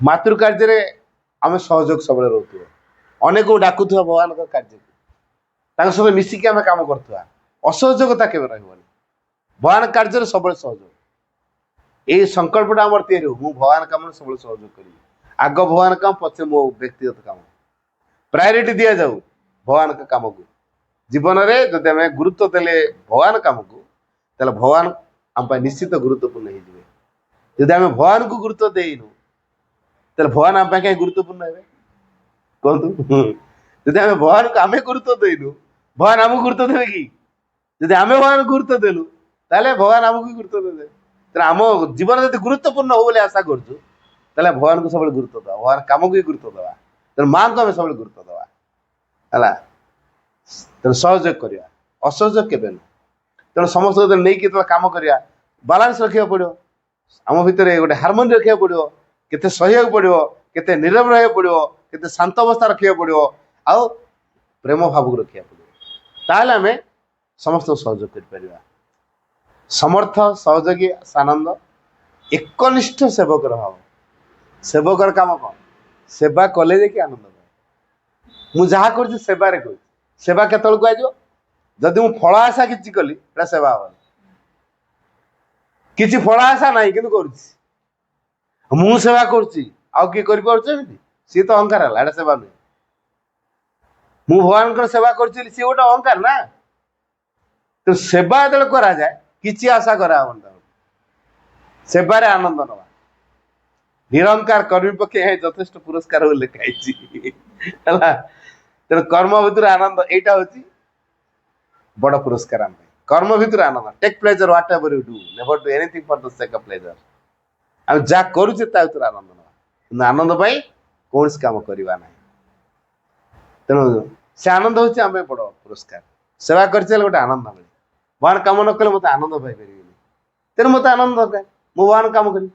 ମାତୃ କାର୍ଯ୍ୟରେ ଆମେ ସହଯୋଗ ସବୁବେଳେ ରହୁଥିବ। ଅନେକଙ୍କୁ ଡାକୁଥିବା ଭଗବାନଙ୍କ କାର୍ଯ୍ୟକୁ, ତାଙ୍କ ସହିତ ମିଶିକି ଆମେ କାମ କରୁଥିବା। ଅସହଯୋଗତା କେବେ ରହିବନି। ଭଗବାନ କାର୍ଯ୍ୟରେ ସବୁବେଳେ ସହଯୋଗ। ଏଇ ସଂକଳ୍ପଟା ଆମର ତିଆରି ହଉ, ମୁଁ ଭଗବାନ କାମରେ ସବୁବେଳେ ସହଯୋଗ କରିବି। ଆଗ ଭଗବାନ କାମ, ପଛେ ମୋ ବ୍ୟକ୍ତିଗତ କାମ। ପ୍ରାୟୋରିଟି ଦିଆଯାଉ ଭଗବାନଙ୍କ କାମକୁ। ଜୀବନରେ ଯଦି ଆମେ ଗୁରୁତ୍ୱ ଦେଲେ ଭଗବାନ କାମକୁ, ତାହେଲେ ଭଗବାନ ଆମ ପାଇଁ ନିଶ୍ଚିତ ଗୁରୁତ୍ୱପୂର୍ଣ୍ଣ ହେଇଯିବେ। ଯଦି ଆମେ ଭଗବାନଙ୍କୁ ଗୁରୁତ୍ୱ ଦେଇନୁ, ତାହେଲେ ଭଗବାନ ଆମ ପାଇଁ କାହିଁ ଗୁରୁତ୍ୱପୂର୍ଣ୍ଣ ହେବେ କୁହନ୍ତୁ? ଯଦି ଆମେ ଭଗବାନଙ୍କୁ ଆମେ ଗୁରୁତ୍ୱ ଦେଇନୁ, ଭଗବାନ ଆମକୁ ଗୁରୁତ୍ୱ ଦେବେ କି? ଯଦି ଆମେ ଭଗବାନଙ୍କୁ ଗୁରୁତ୍ୱ ଦେଲୁ, ତାହେଲେ ଭଗବାନ ଆମକୁ ଗୁରୁତ୍ୱ ଦେବେ। ତାହେଲେ ଆମ ଜୀବନ ଯଦି ଗୁରୁତ୍ୱପୂର୍ଣ୍ଣ ହଉ ବୋଲି ଆଶା କରୁଛୁ, ତାହେଲେ ଭଗବାନଙ୍କୁ ସବୁବେଳେ ଗୁରୁତ୍ୱ ଦେବା, ଭଗବାନ କାମକୁ ବି ଗୁରୁତ୍ୱ ଦେବା। ତେଣୁ ମାଙ୍କୁ ଆମେ ସବୁବେଳେ ଗୁରୁତ୍ୱ ଦେବା ହେଲା। ତେଣୁ ସହଯୋଗ କରିବା, ଅସହଯୋଗ କେବେ ନୁହେଁ। ତେଣୁ ସମସ୍ତଙ୍କୁ ନେଇକି ଯେତେବେଳେ କାମ କରିବା, ବାଲାନ୍ସ ରଖିବାକୁ ପଡିବ। ଆମ ଭିତରେ ଗୋଟେ ହାରମୋନି ରଖିବାକୁ ପଡିବ। କେତେ ସହିବାକୁ ପଡିବ, କେତେ ନୀରବ ରହିବାକୁ ପଡିବ, କେତେ ଶାନ୍ତ ଅବସ୍ଥା ରଖିବାକୁ ପଡିବ, ଆଉ ପ୍ରେମ ଭାବକୁ ରଖିବାକୁ ପଡିବ। ତାହେଲେ ଆମେ ସମସ୍ତଙ୍କୁ ସହଯୋଗ କରିପାରିବା। ସମର୍ଥ, ସହଯୋଗୀ, ସାନନ୍ଦ, ଏକନିଷ୍ଠ ସେବକର ଭାବ। ସେବକର କାମ କଣ? ସେବା କଲେ ଯାଇକି ଆନନ୍ଦ ପାଏ। ମୁଁ ଯାହା କରୁଛି ସେବାରେ କରୁଛି। ସେବା କେତେବେଳେ କୁହାଯିବ? ଯଦି ମୁଁ ଫଳ ଆଶା କିଛି କଲି, ଏଟା ସେବା ହବନି। କିଛି ଫଳ ଆଶା ନାହିଁ କିନ୍ତୁ କରୁଛି, ମୁଁ ସେବା କରୁଛି, ଆଉ କିଏ କରିପାରୁଛି ଏମିତି? ସିଏ ତ ଅହଙ୍କାର ହେଲା, ଏଟା ସେବା ନୁହେଁ। ମୁଁ ଭଗବାନଙ୍କର ସେବା କରୁଛି ବୋଲି ସିଏ ଗୋଟେ ଅହଙ୍କାର ନା। ତ ସେବା ଯେତେବେଳେ କରାଯାଏ କିଛି ଆଶା କରାହବନି। ତାକୁ ସେବାରେ ଆନନ୍ଦ ନବା। ନିରଙ୍କାର କର୍ମୀ ପକ୍ଷେ ଏହା ଯଥେଷ୍ଟ ପୁରସ୍କାର ବୋଲି ଲେଖା ହେଇଛି ହେଲା। ତେଣୁ କର୍ମ ଭିତରୁ ଆନନ୍ଦ, ଏଇଟା ହଉଛି ବଡ ପୁରସ୍କାର ଆମ ପାଇଁ। କର୍ମ ଭିତରୁ ଆନନ୍ଦ। Take pleasure whatever you do, never do anything for the sake of pleasure. ଆମେ ଯାହା କରୁଛେ ତା ଭିତରେ ଆନନ୍ଦ ନବା, କିନ୍ତୁ ଆନନ୍ଦ ପାଇଁ କୌଣସି କାମ କରିବା ନାହିଁ। ତେଣୁ ସେ ଆନନ୍ଦ ହଉଛି ଆମ ପାଇଁ ବଡ ପୁରସ୍କାର। ସେବା କରିଚାଲେ ଗୋଟେ ଆନନ୍ଦ ମିଳେ। ଭଗବାନ କାମ ନ କଲେ ମତେ ଆନନ୍ଦ ପାଇପାରିବିନି। ତେଣୁ ମତେ ଆନନ୍ଦ ଦରକାର, ମୁଁ ଭଗବାନ କାମ କରିବି।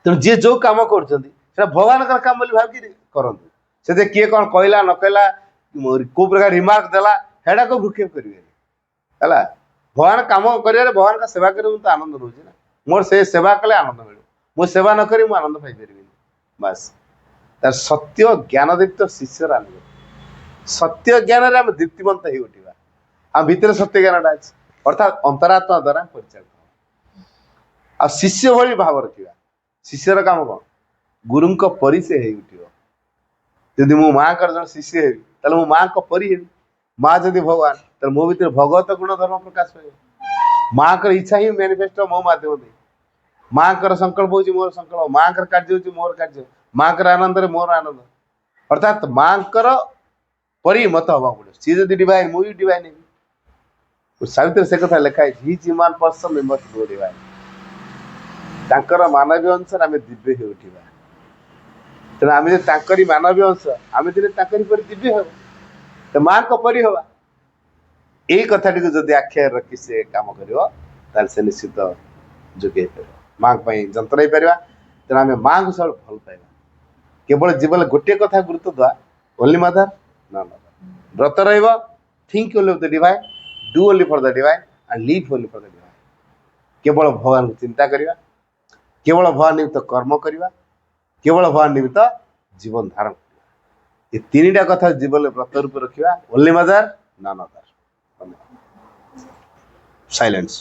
ତେଣୁ ଯିଏ ଯୋଉ କାମ କରୁଛନ୍ତି ସେଟା ଭଗବାନଙ୍କର କାମ ବୋଲି ଭାବିକି କରନ୍ତୁ। ସେଥିରେ କିଏ କଣ କହିଲା ନ କହିଲା, କୋଉ ପ୍ରକାର ରିମାର୍କ ଦେଲା, ସେଟାକୁ ଭ୍ରୁକ୍ଷେପ କରିବେନି ହେଲା। ଭଗବାନ କାମ କରିବାରେ, ଭଗବାନଙ୍କ ସେବା କରିବାରେ ମୁଁ ତ ଆନନ୍ଦ ରହୁଛି ନା। ମୋର ସେ ସେବା କଲେ ଆନନ୍ଦ ମିଳିବ। ମୁଁ ସେବା ନ କରି ମୁଁ ଆନନ୍ଦ ପାଇପାରିବିନି। ବାସ୍ ତାର ସତ୍ୟ ଜ୍ଞାନଦୀପ୍ତ ଶିଷ୍ୟର ଆନନ୍ଦ। ସତ୍ୟ ଜ୍ଞାନରେ ଆମେ ଦୀପ୍ତିମନ୍ତ ହେଇ ଉଠିବା। ଆମ ଭିତରେ ସତ୍ୟ ଜ୍ଞାନଟା ଅଛି, ଅର୍ଥାତ୍ ଅନ୍ତରାତ୍ମା ଦ୍ୱାରା ପରିଚାଳିତ। ଆଉ ଶିଷ୍ୟ ଭଳି ଭାବ ରଖିବା। ଶିଷ୍ୟର କାମ କଣ? ଗୁରୁଙ୍କ ପରି ସେ ହେଇ ଉଠିବ। ଯଦି ମୁଁ ମାଙ୍କର ଜଣେ ଶିଷ୍ୟ ହେବି, ତାହେଲେ ମୁଁ ମାଙ୍କ ପରି ହେବି। ମା ଯଦି ଭଗବାନ, ତାହେଲେ ମୋ ଭିତରେ ଭଗବତ ଗୁଣ ଧର୍ମ ପ୍ରକାଶ ପାଇବ। ମାଙ୍କର ଇଚ୍ଛା ହିଁ ମ୍ୟାନିଫେଷ୍ଟ ମୋ ମାଧ୍ୟମ ଦେଇ। ମାଙ୍କର ସଂକଳ୍ପ ହଉଛି ମୋର ସଂକଳ୍ପ, ମାଙ୍କର କାର୍ଯ୍ୟ ହଉଛି ମୋର କାର୍ଯ୍ୟ, ମାଙ୍କର ଆନନ୍ଦରେ ମୋର ଆନନ୍ଦ। ଅର୍ଥାତ୍ ମାଙ୍କର ପରି ମତ ହବାକୁ ପଡିବ। ସିଏ ଯଦି ଡିଭାଇନ୍, ମୁଁ ବି ଡିଭାଇନ୍ ହେବି। ସାବିତ୍ରୀ ସେ କଥା ଲେଖା ହେଇଛି, his human person we must go divine. ତାଙ୍କର ମାନବୀୟ ଅନୁସାରେ ଆମେ ଦିବ୍ୟ ହେଇ ଉଠିବା। ତେଣୁ ଆମେ ଯଦି ତାଙ୍କରି ମାନବୀୟ ଅଂଶ, ଆମେ ଦିନେ ତାଙ୍କରି ପରି ଦିବ୍ୟ ହେବା, ତ ମାଙ୍କ ପରି ହବା। ଏଇ କଥାଟିକୁ ଯଦି ଆଖିରେ ରଖି ସେ କାମ କରିବ, ତାହେଲେ ସେ ନିଶ୍ଚିତ ଯୋଗ୍ୟ ହେଇପାରିବ, ମାଙ୍କ ପାଇଁ ଯନ୍ତ୍ର ହେଇପାରିବା। ତେଣୁ ଆମେ ମାଙ୍କୁ ସବୁବେଳେ ଭଲ ପାଇବା। କେବଳ ଜୀବନରେ ଗୋଟିଏ କଥା ଗୁରୁତ୍ୱ ଦେବା, ଓନ୍ଲି ମଦର none other. ବ୍ରତ ରହିବ, think only of the divine, do only for the divine and live only for the divine. କେବଳ ଭଗବାନଙ୍କୁ ଚିନ୍ତା କରିବା, କେବଳ ଭଗବାନ ନିମିତ୍ତ କର୍ମ କରିବା, କେବଳ ଭଗବାନ ନିମିତ୍ତ ଜୀବନ ଧାରଣ କରିବା। ଏ ତିନିଟା କଥା ଜୀବନରେ ବ୍ରତ ରୂପେ ରଖିବା। Only mother none other. Silence.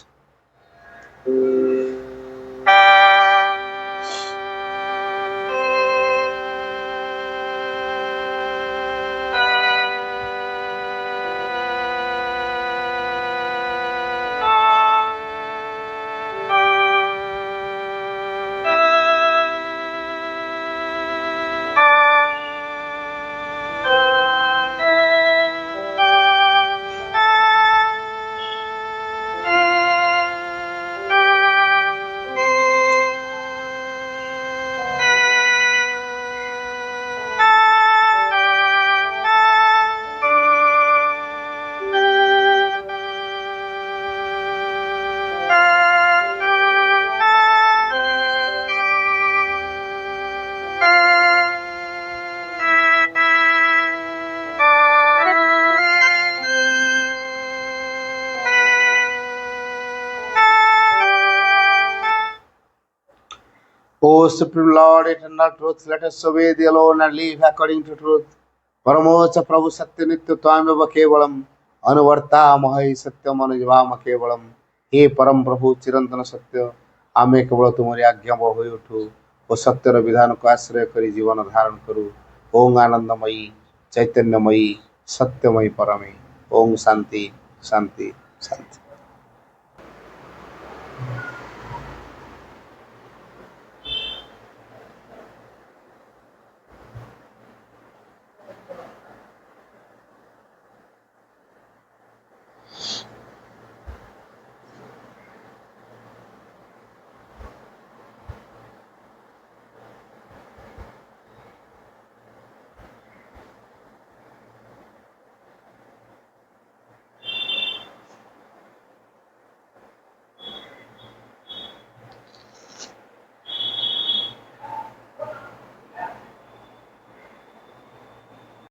O Supreme Lord, eternal truth, let us obey thee alone and live according to truth. परमोच्च प्रभु सत्य नित्य त्वामेव केवलम अनुवर्तामहि सत्यम अनुजवाम केवलम। हे परम प्रभु चिरंतन सत्य, आमे केवल तुमरी आज्ञा होई उठू ओ सत्यर विधान को आश्रय करी जीवन धारण करू। ओं आनंदमयी चैतन्यमयी सत्यमयी परमे। ओं शांति शांति शांति।